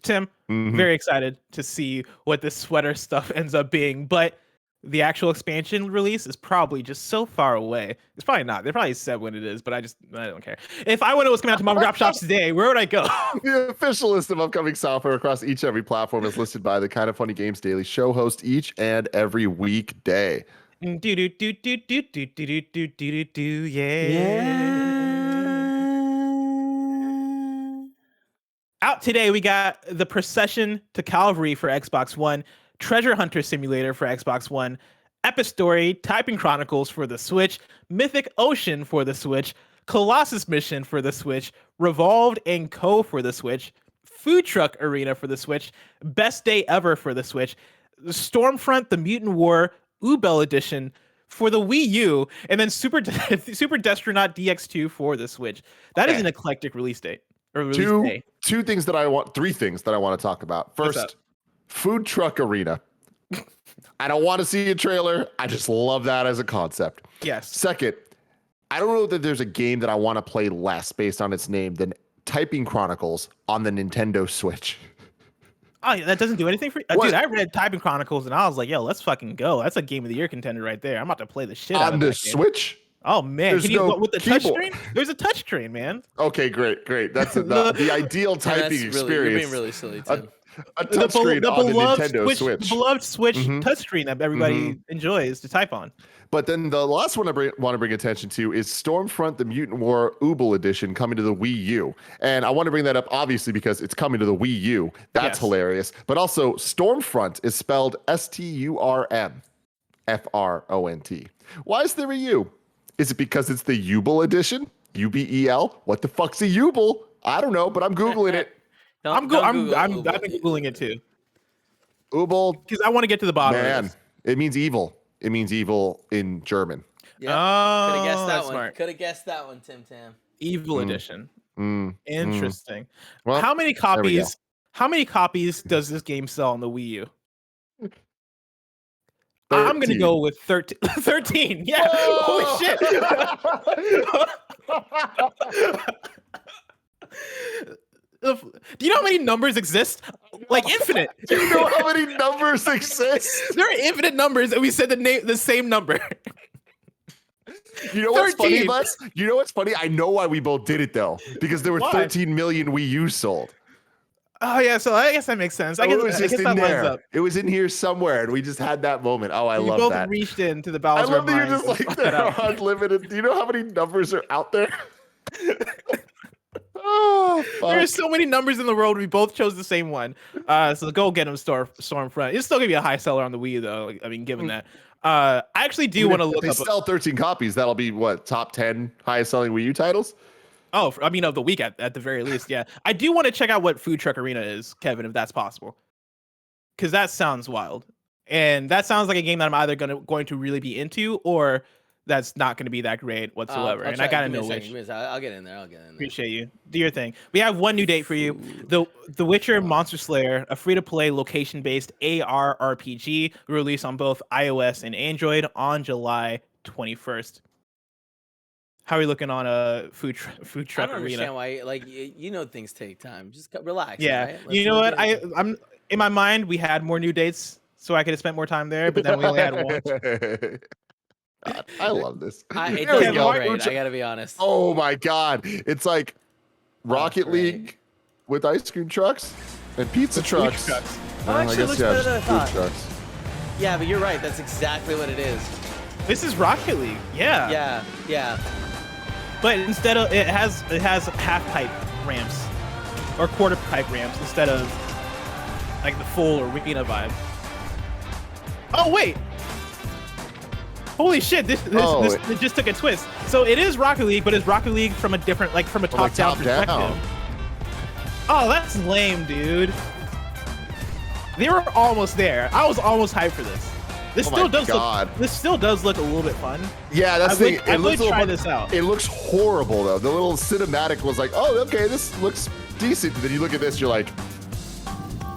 Tim, Mhm. very excited to see what this sweater stuff ends up being, but the actual expansion release is probably just so far away. It's probably not. They probably said when it is, but I don't care. If I would know what's coming out to mom and pop shops today, where would I go? The official list of upcoming software across each and every platform is listed by the Kind of Funny Games Daily show host each and every weekday. Do do do do do do do do do do, yeah. Out today, we got the Procession to Calvary for Xbox One, Treasure Hunter Simulator for Xbox One, Epistory Typing Chronicles for the Switch, Mythic Ocean for the Switch, Colossus Mission for the Switch, Revolved & Co. for the Switch, Food Truck Arena for the Switch, Best Day Ever for the Switch, Stormfront The Mutant War Ubel Edition for the Wii U, and then Super Destronaut DX2 for the Switch. That is an eclectic release date. Or release day. Three things that I want to talk about. First, Food Truck Arena. I don't want to see a trailer. I just love that as a concept. Yes. Second, I don't know that there's a game that I want to play less based on its name than Typing Chronicles on the Nintendo Switch. Oh, yeah, that doesn't do anything for you? Dude, I read Typing Chronicles and I was like, yo, let's fucking go. That's a Game of the Year contender right there. I'm about to play the shit out On of the that game. Switch? Oh, man. There's no with the keyboard. touchscreen? There's a touchscreen, man. Okay, great. That's the ideal typing experience. You're being really silly, Tim. A touchscreen on the Nintendo Switch. The beloved Switch touchscreen that everybody enjoys to type on. But then the last one I want to bring attention to is Stormfront The Mutant War Ubel Edition coming to the Wii U. And I want to bring that up, obviously, because it's coming to the Wii U. That's hilarious. But also, Stormfront is spelled STURMFRONT. Why is there a U? Is it because it's the Ubel Edition? UBEL? What the fuck's a Ubel? I don't know, but I'm Googling it. I've been Googling it too. Ubel. Because I want to get to the bottom of Man, this. it means evil. It means evil in German. Yeah. Oh, Could have guessed that that's one. smart. Could have guessed that one, Tim Tam. Evil Edition. Interesting. Well, How many copies? How many copies does this game sell on the Wii U? 13. I'm gonna go with 13. 13. Yeah. Holy shit. Do you know how many numbers exist? Like infinite. Do you know how many numbers exist? There are infinite numbers, and we said the same number. You know what's 13. funny, Les? You know what's funny? I know why we both did it though, because there were Why? 13 million Wii U sold. Oh yeah, so I guess that makes sense. I It was guess just in that lines there. up. It was in here somewhere, and we just had that moment. Oh, I We love both that. reached into the I bowels of love our that you're minds just and like fucked that there up. are unlimited. Do you know how many numbers are out there? Oh, fuck. There's so many numbers in the world. We both chose the same one. So go get him, Stormfront. It's still gonna be a high seller on the Wii, though. Like, I mean, given that. I actually do want to If look they up. sell 13 copies, that'll be what, top 10 highest selling Wii U titles? Oh, I mean, of the week at the very least. Yeah, I do want to check out what Food Truck Arena is, Kevin, if that's possible, because that sounds wild, and that sounds like a game that I'm either going to really be into, or that's not going to be that great whatsoever. And I gotta know which. I'll get in there. Appreciate you. Do your thing. We have one new date for you. The Witcher Monster Slayer, a free-to-play location-based AR RPG, released on both iOS and Android on July 21st. How are we looking on a food truck I don't understand arena? why. Like things take time. Just relax. Yeah, Right? you know what? I'm in my mind. We had more new dates, so I could have spent more time there. But then we only had one. God, I love this. It There we doesn't go. go great. I gotta be honest. Oh my God. It's like Rocket great. League with ice cream trucks and pizza trucks. trucks. Oh, actually, it looks better than I food thought. trucks. Yeah, but you're right. That's exactly what it is. This is Rocket League. Yeah. Yeah. But instead of it has half pipe ramps or quarter pipe ramps instead of like the full arena vibe. Oh wait. Holy shit, this just took a twist. So it is Rocket League, but it's Rocket League from a different, like from a top-down perspective. top-down. Oh, that's lame, dude. They were almost there. I was almost hyped for this. This Oh still my does God. this still does look a little bit fun. Yeah, that's the thing. I would looks a little try fun. this out. It looks horrible though. The little cinematic was like, oh, okay, this looks decent. And then you look at this, you're like,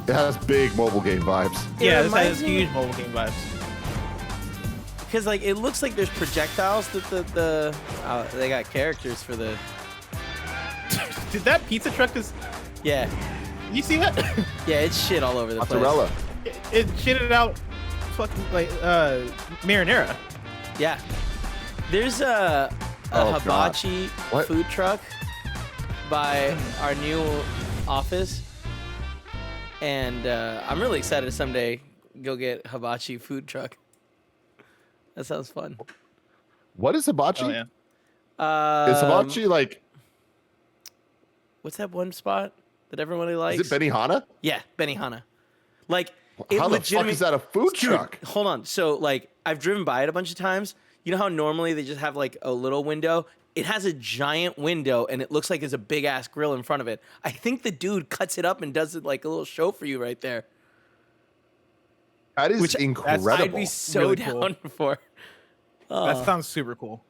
it has big mobile game vibes. Yeah, this reminds has me- huge mobile game vibes. Because like it looks like there's projectiles that they got characters for the. Did that pizza truck just? Yeah. You see that? Yeah, it's shit all over the Mozzarella. it shitted out, fucking like marinara. place. Yeah. There's a Oh, God. hibachi What? food truck by our new office, and I'm really excited to someday go get hibachi food truck. That sounds fun. What is hibachi? Oh yeah. Is hibachi like, What's that one spot that everyone really likes? is it Benihana? Yeah, Benihana. Like, it How the fuck legitimately- is that a food Dude, truck? hold on. So, like, I've driven by it a bunch of times. You know how normally they just have, like, a little window? It has a giant window, and it looks like there's a big-ass grill in front of it. I think the dude cuts it up and does it, like, a little show for you right there. That is Which- incredible. I'd be so Really down cool. for. That sounds super cool.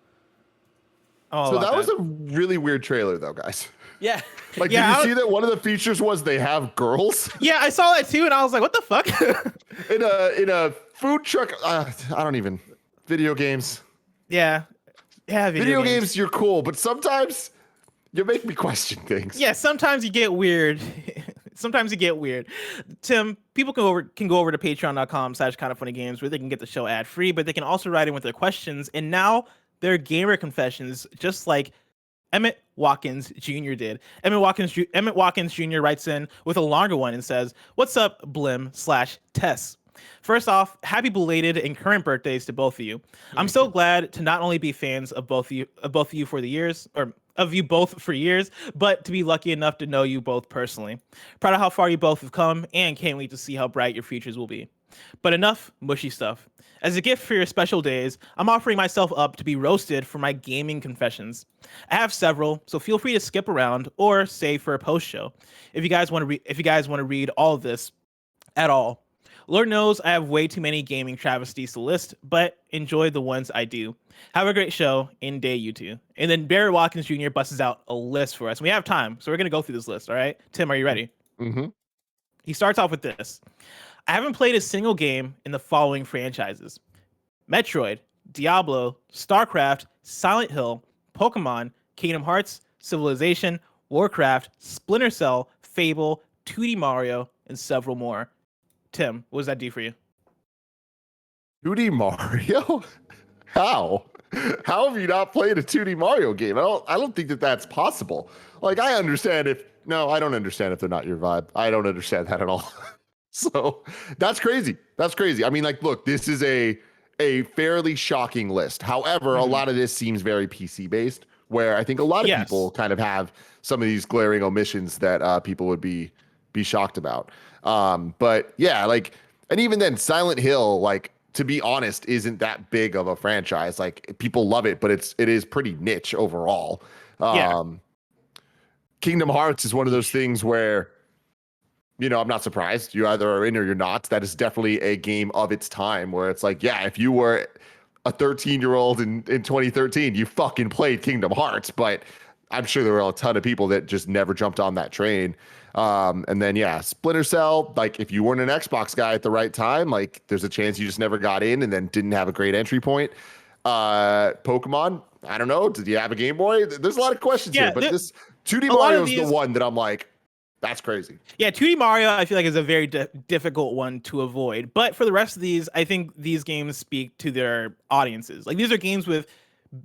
Oh, So that was a really weird trailer though, guys. Yeah. Like, Yeah, did you see that one of the features was they have girls yeah, I saw that too, and I was like, what the fuck? in a food truck? I don't even. Video games. yeah, Video games, you're cool, but sometimes you make me question things. Yeah, sometimes you get weird. Sometimes you get weird. Tim, people can go over to patreon.com/kindoffunnygames where they can get the show ad free, but they can also write in with their questions. And now they're gamer confessions, just like Emmett Watkins Jr. did. Emmett Watkins Jr. writes in with a longer one and says, "What's up, Blim/Tess? First off, happy belated and current birthdays to both of you. I'm so glad to not only be fans of both of you for the years, or of you both for years, but to be lucky enough to know you both personally. Proud of how far you both have come, and can't wait to see how bright your futures will be. But enough mushy stuff. As a gift for your special days, I'm offering myself up to be roasted for my gaming confessions. I have several, so feel free to skip around or save for a post show if you guys want to read all of this at all. Lord knows I have way too many gaming travesties to list, but enjoy the ones I do. Have a great show and day, you two." And then Barrett Watkins Jr. busts out a list for us. We have time, so we're going to go through this list, all right? Tim, are you ready? Mm-hmm. He starts off with this. I haven't played a single game in the following franchises: Metroid, Diablo, StarCraft, Silent Hill, Pokemon, Kingdom Hearts, Civilization, Warcraft, Splinter Cell, Fable, 2D Mario, and several more. Tim, what does that do for you? 2D Mario? How? How have you not played a 2D Mario game? I don't think that that's possible. Like, I understand if no, I don't understand if they're not your vibe. I don't understand that at all. So that's crazy. That's crazy. I mean, like, look, this is a fairly shocking list. However, a lot of this seems very PC based, where I think a lot of people kind of have some of these glaring omissions that people would be shocked about. But yeah, like, and even then, Silent Hill, like, to be honest, isn't that big of a franchise. Like, people love it, but it is pretty niche overall. Kingdom Hearts is one of those things where, you know, I'm not surprised. You either are in or you're not. That is definitely a game of its time where it's like, yeah, if you were a 13-year-old in 2013, you fucking played Kingdom Hearts. But I'm sure there were a ton of people that just never jumped on that train. And then, yeah, Splinter Cell, like, if you weren't an Xbox guy at the right time, like, there's a chance you just never got in and then didn't have a great entry point. Pokemon, I don't know. Did you have a Game Boy? There's a lot of questions here, but this 2D Mario is the one that I'm like, that's crazy. Yeah, 2D Mario, I feel like, is a very difficult one to avoid. But for the rest of these, I think these games speak to their audiences. Like, these are games with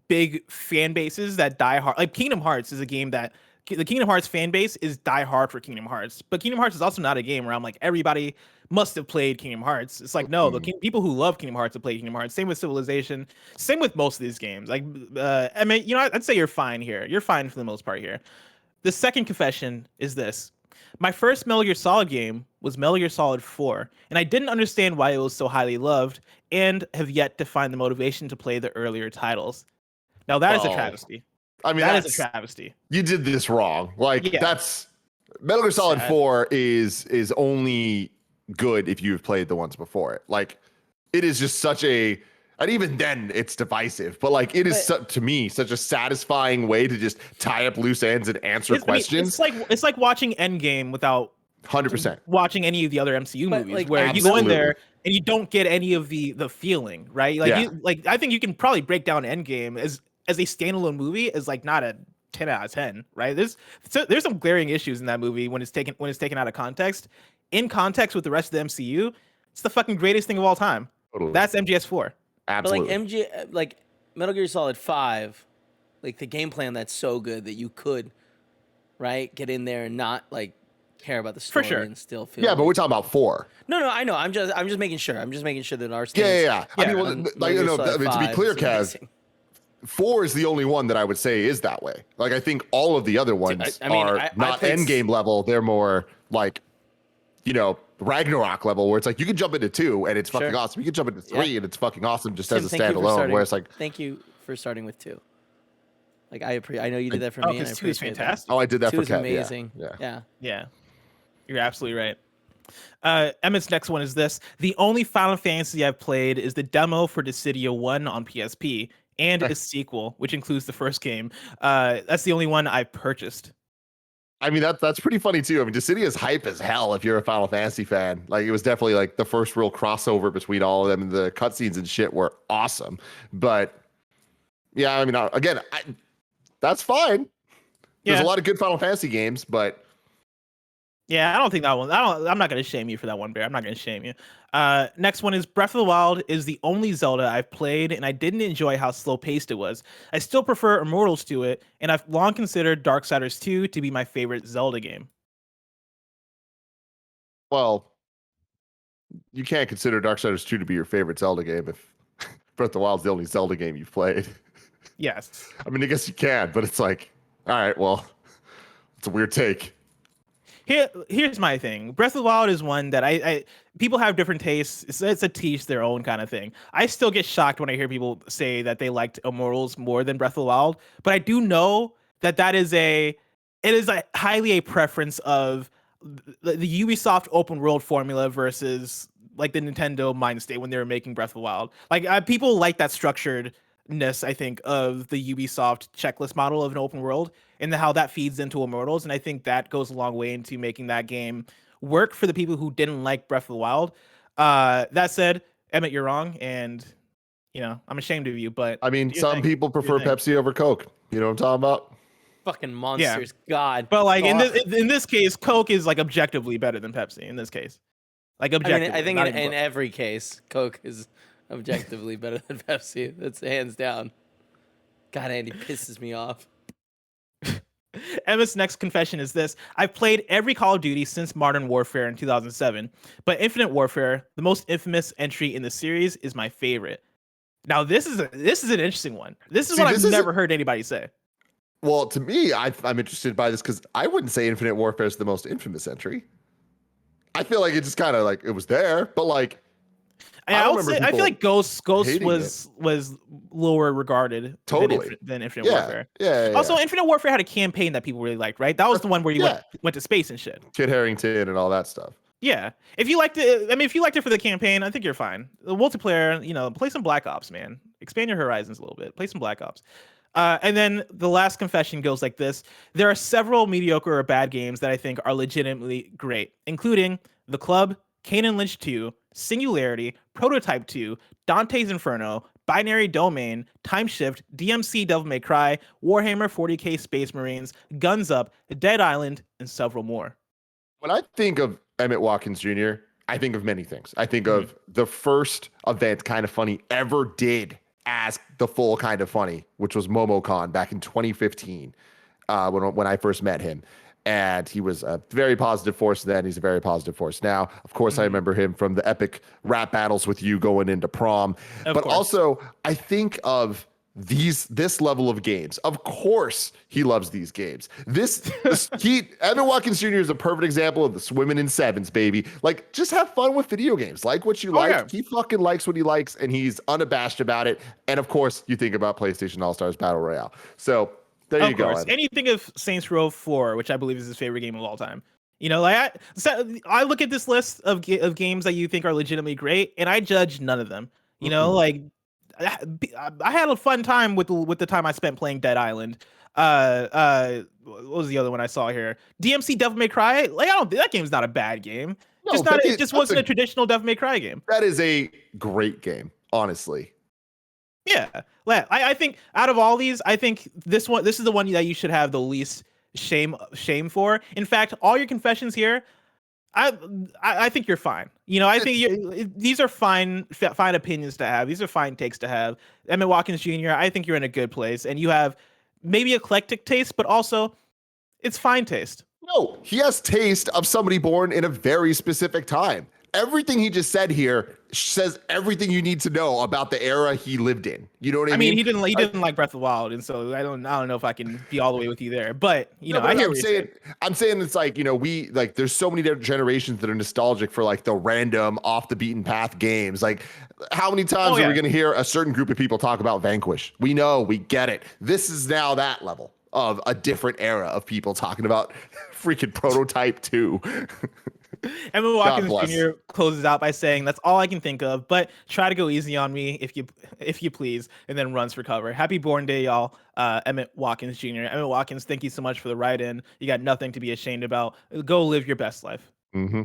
big fan bases that die hard. Like, Kingdom Hearts is a game that the Kingdom Hearts fan base is die hard for Kingdom Hearts. But Kingdom Hearts is also not a game where I'm like, everybody must have played Kingdom Hearts. It's like, no, the people who love Kingdom Hearts have played Kingdom Hearts. Same with Civilization. Same with most of these games. Like, I mean, you know, I'd say you're fine here. You're fine for the most part here. The second confession is this. My first Metal Gear Solid game was Metal Gear Solid 4, and I didn't understand why it was so highly loved, and have yet to find the motivation to play the earlier titles. Now that is a travesty. I mean, that is a travesty. You did this wrong. Like, that's Metal Gear Solid 4 is only good if you've played the ones before it. Like, it is just such a, and even then it's divisive, but like, it is to me such a satisfying way to just tie up loose ends and answer questions. I mean, it's like watching Endgame without 100% watching any of the other MCU movies, like, where you go in there and you don't get any of the feeling, right? Like, I think you can probably break down Endgame as a standalone movie as like not a 10 out of 10, right? There's some glaring issues in that movie when it's taken out of context. In context with the rest of the MCU, it's the fucking greatest thing of all time. Totally. That's MGS4. Absolutely. But like Metal Gear Solid 5, like, the game plan that's so good that you could, right, get in there and not like care about the story for sure and still feel. Yeah, but we're talking about 4. No, I know. I'm just making sure. I'm just making sure that our yeah. I mean, well, like, you know, I mean, to be clear, Kaz, 4 is the only one that I would say is that way. Like, I think all of the other ones are not end game level. They're more like, you know, Ragnarok level, where it's like you can jump into 2 and it's fucking awesome. You can jump into 3 and it's fucking awesome just as a standalone. Where it's like, thank you for starting with 2. Like, I know you did that for me. And 2 is fantastic. Oh, I did that 2 for is Kat. amazing. Yeah. You're absolutely right. Emmett's next one is this. The only Final Fantasy I've played is the demo for Dissidia 1 on PSP and its sequel, which includes the first game. That's the only one I've purchased. I mean, that's pretty funny too. I mean, Dissidia is hype as hell if you're a Final Fantasy fan. Like, it was definitely like the first real crossover between all of them, and the cutscenes and shit were awesome. But yeah, I mean, again, that's fine. There's a lot of good Final Fantasy games, but yeah, I don't think that one. I'm not gonna shame you for that one, Bear. I'm not gonna shame you. Next one is Breath of the Wild is the only Zelda I've played, and I didn't enjoy how slow paced it was. I still prefer Immortals to it, and I've long considered Darksiders 2 to be my favorite Zelda game. Well, you can't consider Darksiders 2 to be your favorite Zelda game if Breath of the Wild is the only Zelda game you've played. Yes. I mean, I guess you can, but it's like, all right, well, it's a weird take. Here's my thing. Breath of the Wild is one that I people have different tastes. It's a teach their own kind of thing. I still get shocked when I hear people say that they liked Immortals more than Breath of the Wild, but I do know that is highly a preference of the Ubisoft open world formula versus like the Nintendo mind state when they were making Breath of the Wild. Like, people like that structuredness, I think, of the Ubisoft checklist model of an open world, and how that feeds into Immortals. And I think that goes a long way into making that game work for the people who didn't like Breath of the Wild. That said, Emmett, you're wrong, and you know, I'm ashamed of you. But I mean, some people prefer Pepsi over Coke. You know what I'm talking about? fucking monsters. God. But like Oh. in this case, Coke is like objectively better than Pepsi in this case. Like objectively. I think not in even close. every case, Coke is objectively better than Pepsi. That's hands down. God, Andy pisses me off. Emmett's next confession is this: I've played every Call of Duty since Modern Warfare in 2007, but Infinite Warfare, the most infamous entry in the series, is my favorite. Now this is an interesting one. This is what I've never heard anybody say. Well, to me, I'm interested by this because I wouldn't say Infinite Warfare is the most infamous entry. I feel like it just kind of like it was there, but like I feel like Ghost was lower regarded totally than Infinite Warfare. Yeah. Also, Infinite Warfare had a campaign that people really liked, right? That was the one where you went to space and shit. Kit Harington and all that stuff. Yeah. If you liked it, I mean, if you liked it for the campaign, I think you're fine. The multiplayer, play some Black Ops, man. Expand your horizons a little bit. Play some Black Ops. And then the last confession goes like this. There are several mediocre or bad games that I think are legitimately great, including The Club, Kane and Lynch 2, Singularity, Prototype 2, Dante's Inferno, Binary Domain, Time Shift, DMC Devil May Cry, Warhammer 40k Space Marines, Guns Up, Dead Island, and several more. When I think of Emmett Watkins Jr., I think of many things. I think of the first event Kind of Funny ever did as the full Kind of Funny, which was MomoCon back in 2015 when I first met him. And he was a very positive force then. He's a very positive force now. Of course, I remember him from the epic rap battles with you going into prom. But also, I think of this level of games. Of course, he loves these games. Emmett Watkins Jr. is a perfect example of the swimming in sevens, baby. Like, just have fun with video games. Like what you like. Yeah. He fucking likes what he likes, and he's unabashed about it. And of course, you think about PlayStation All-Stars Battle Royale. So there you go. And you think of Saints Row 4, which I believe is his favorite game of all time. I look at this list of games that you think are legitimately great, and I judge none of them. I had a fun time with the time I spent playing Dead Island. What was the other one I saw here? DMC Devil May Cry. That game's not a bad game. No, it just wasn't a traditional Devil May Cry game. That is a great game, honestly. Yeah, I think out of all these, I think this is the one that you should have the least shame for. In fact, all your confessions here, I think you're fine. I think these are fine opinions to have. These are fine takes to have. Emmett Watkins Jr., I think you're in a good place, and you have maybe eclectic taste, but also it's fine taste. No, he has taste of somebody born in a very specific time. Everything he just said here says everything you need to know about the era he lived in. You know what I mean? He didn't like Breath of the Wild, and so I don't know if I can be all the way with you there. But I hear what you're saying. I'm saying it's like, we like there's so many different generations that are nostalgic for like the random off the beaten path games. Like how many times are we going to hear a certain group of people talk about Vanquish? We know, we get it. This is now that level of a different era of people talking about freaking Prototype 2. Emmett Watkins Jr. closes out by saying, "That's all I can think of, but try to go easy on me if you please," and then runs for cover. Happy Born Day, y'all. Emmett Watkins Jr. Emmett Watkins, thank you so much for the write-in. You got nothing to be ashamed about. Go live your best life. Mm-hmm.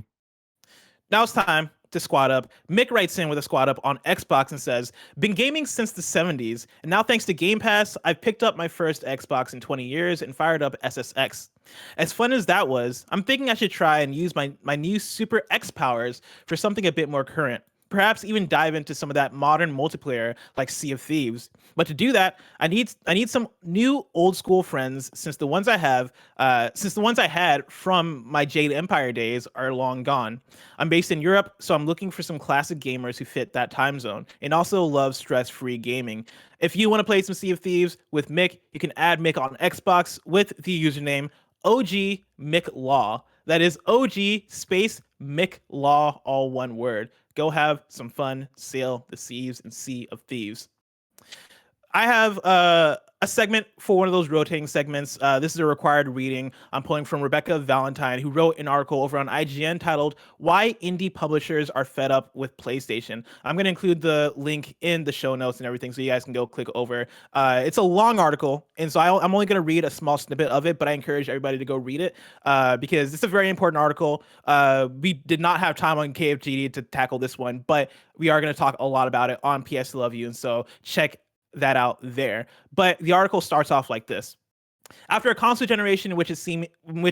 Now it's time to squad up. Mick writes in with a squad up on Xbox and says, "Been gaming since the 70s, and now thanks to Game Pass, I've picked up my first Xbox in 20 years and fired up SSX. As fun as that was, I'm thinking I should try and use my new Super X powers for something a bit more current. Perhaps even dive into some of that modern multiplayer like Sea of Thieves. But to do that, I need some new old school friends since the ones I had from my Jade Empire days are long gone. I'm based in Europe, so I'm looking for some classic gamers who fit that time zone and also love stress-free gaming. If you want to play some Sea of Thieves with Mick, you can add Mick on Xbox with the username OG MickLaw. That is OG space MickLaw, all one word. Go have some fun, sail the seas and Sea of Thieves." I have a segment for one of those rotating segments. This is a required reading. I'm pulling from Rebecca Valentine, who wrote an article over on IGN titled "Why Indie Publishers Are Fed Up with PlayStation." I'm going to include the link in the show notes and everything, so you guys can go click over. It's a long article, and so I'm only going to read a small snippet of it, but I encourage everybody to go read it because it's a very important article. We did not have time on KFGD to tackle this one, but we are going to talk a lot about it on PS Love You, and so check that out there. But the article starts off like this. After a console generation in which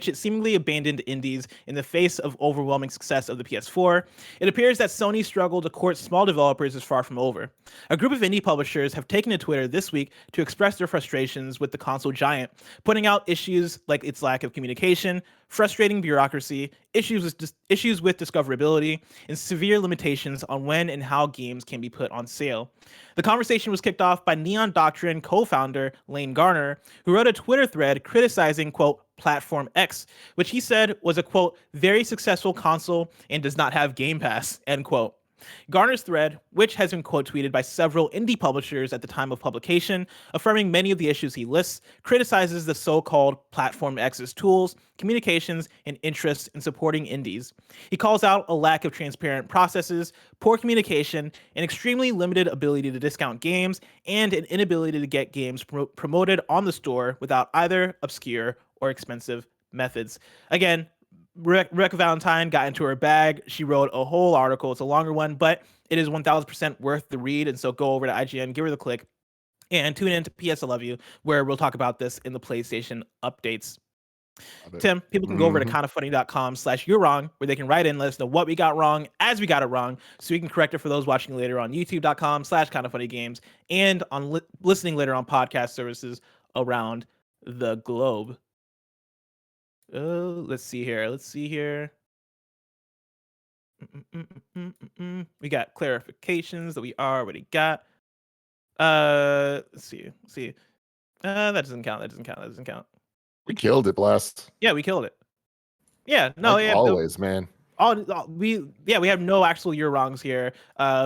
it seemingly abandoned indies in the face of overwhelming success of the PS4, it appears that Sony's struggle to court small developers is far from over. A group of indie publishers have taken to Twitter this week to express their frustrations with the console giant, pointing out issues like its lack of communication, frustrating bureaucracy, issues with discoverability, and severe limitations on when and how games can be put on sale. The conversation was kicked off by Neon Doctrine co-founder Lane Garner, who wrote a Twitter thread criticizing, quote, Platform X, which he said was a, quote, very successful console and does not have Game Pass, end quote. Garner's thread, which has been quote tweeted by several indie publishers at the time of publication, affirming many of the issues he lists, criticizes the so-called Platform X's tools, communications, and interests in supporting indies. He calls out a lack of transparent processes, poor communication, an extremely limited ability to discount games, and an inability to get games promoted on the store without either obscure or expensive methods. Again, Rebecca Valentine got into her bag. She wrote a whole article. It's a longer one, but it is 1000% worth the read. And so go over to IGN, give her the click, and tune in to PS I Love You, where we'll talk about this in the PlayStation updates. Tim, people can go over to kindafunny.com/you're wrong, where they can write in, let us know what we got wrong as we got it wrong, so we can correct it for those watching later on youtube.com/kindafunnygames and on listening later on podcast services around the globe. Let's see here. We got clarifications that we already got. Let's see. That doesn't count. We killed it, Blast. Yeah, we killed it. Yeah, no, like yeah, always, man. We have no actual year wrongs here.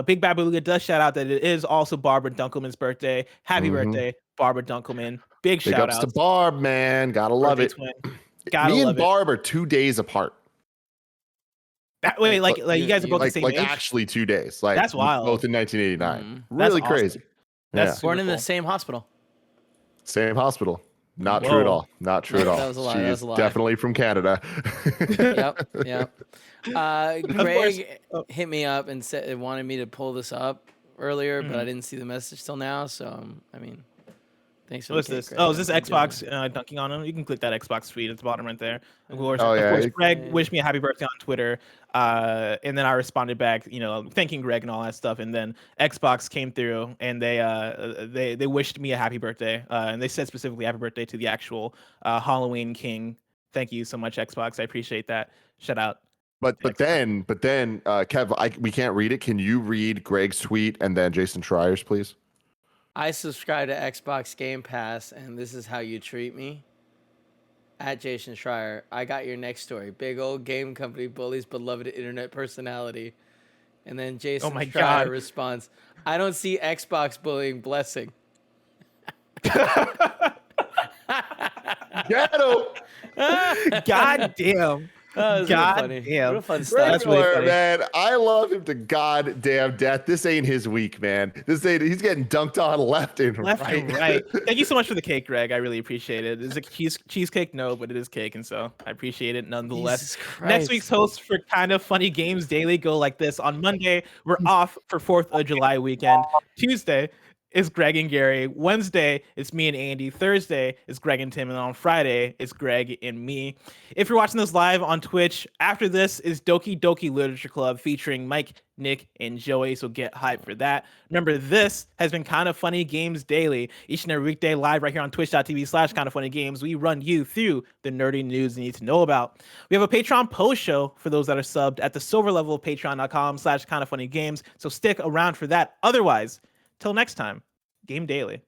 Big Bad Beluga does shout out that it is also Barbara Dunkelman's birthday. Happy birthday, Barbara Dunkelman. Big shout ups out to Barb, man. Gotta love it. Me and Barb are 2 days apart. That way, like you guys are both the same age? Actually 2 days. Like that's wild. Both in 1989. Really that's crazy. Awesome. That's born in the same hospital. Same hospital. Not true at all. Not true at all. That was a lie. She's definitely from Canada. Yep. Greg hit me up and said wanted me to pull this up earlier, but I didn't see the message till now. So I mean, thanks for what's this? Greg. Oh, is this Xbox dunking on him? You can click that Xbox tweet at the bottom right there. Of course, Greg wished me a happy birthday on Twitter, and then I responded back, thanking Greg and all that stuff. And then Xbox came through and they wished me a happy birthday, and they said specifically happy birthday to the actual Halloween King. Thank you so much, Xbox. I appreciate that. Shout out. But then, Kev, we can't read it. Can you read Greg's tweet and then Jason Schreier's, please? I subscribe to Xbox Game Pass, and this is how you treat me. At Jason Schreier, I got your next story. Big old game company bullies beloved internet personality. And then Jason Schreier responds, I don't see Xbox bullying Blessing. Get him! God damn. God damn. What a fun stuff. That's really funny. Man, I love him to goddamn death. This ain't his week, man. He's getting dunked on left and right. Thank you so much for the cake, Greg. I really appreciate it. Is it cheesecake? No, but it is cake, and so I appreciate it nonetheless. Next week's hosts for Kind of Funny Games Daily go like this. On Monday, we're off for 4th of July weekend. Tuesday is Greg and Gary. Wednesday, it's me and Andy. Thursday, it's Greg and Tim. And on Friday, it's Greg and me. If you're watching this live on Twitch, after this is Doki Doki Literature Club featuring Mike, Nick, and Joey. So get hyped for that. Remember, this has been Kind of Funny Games Daily. Each and every weekday live right here on twitch.tv/kindoffunnygames. We run you through the nerdy news you need to know about. We have a Patreon post show for those that are subbed at the silver level of patreon.com/kindoffunnygames. So stick around for that. Otherwise, till next time, Game Daily.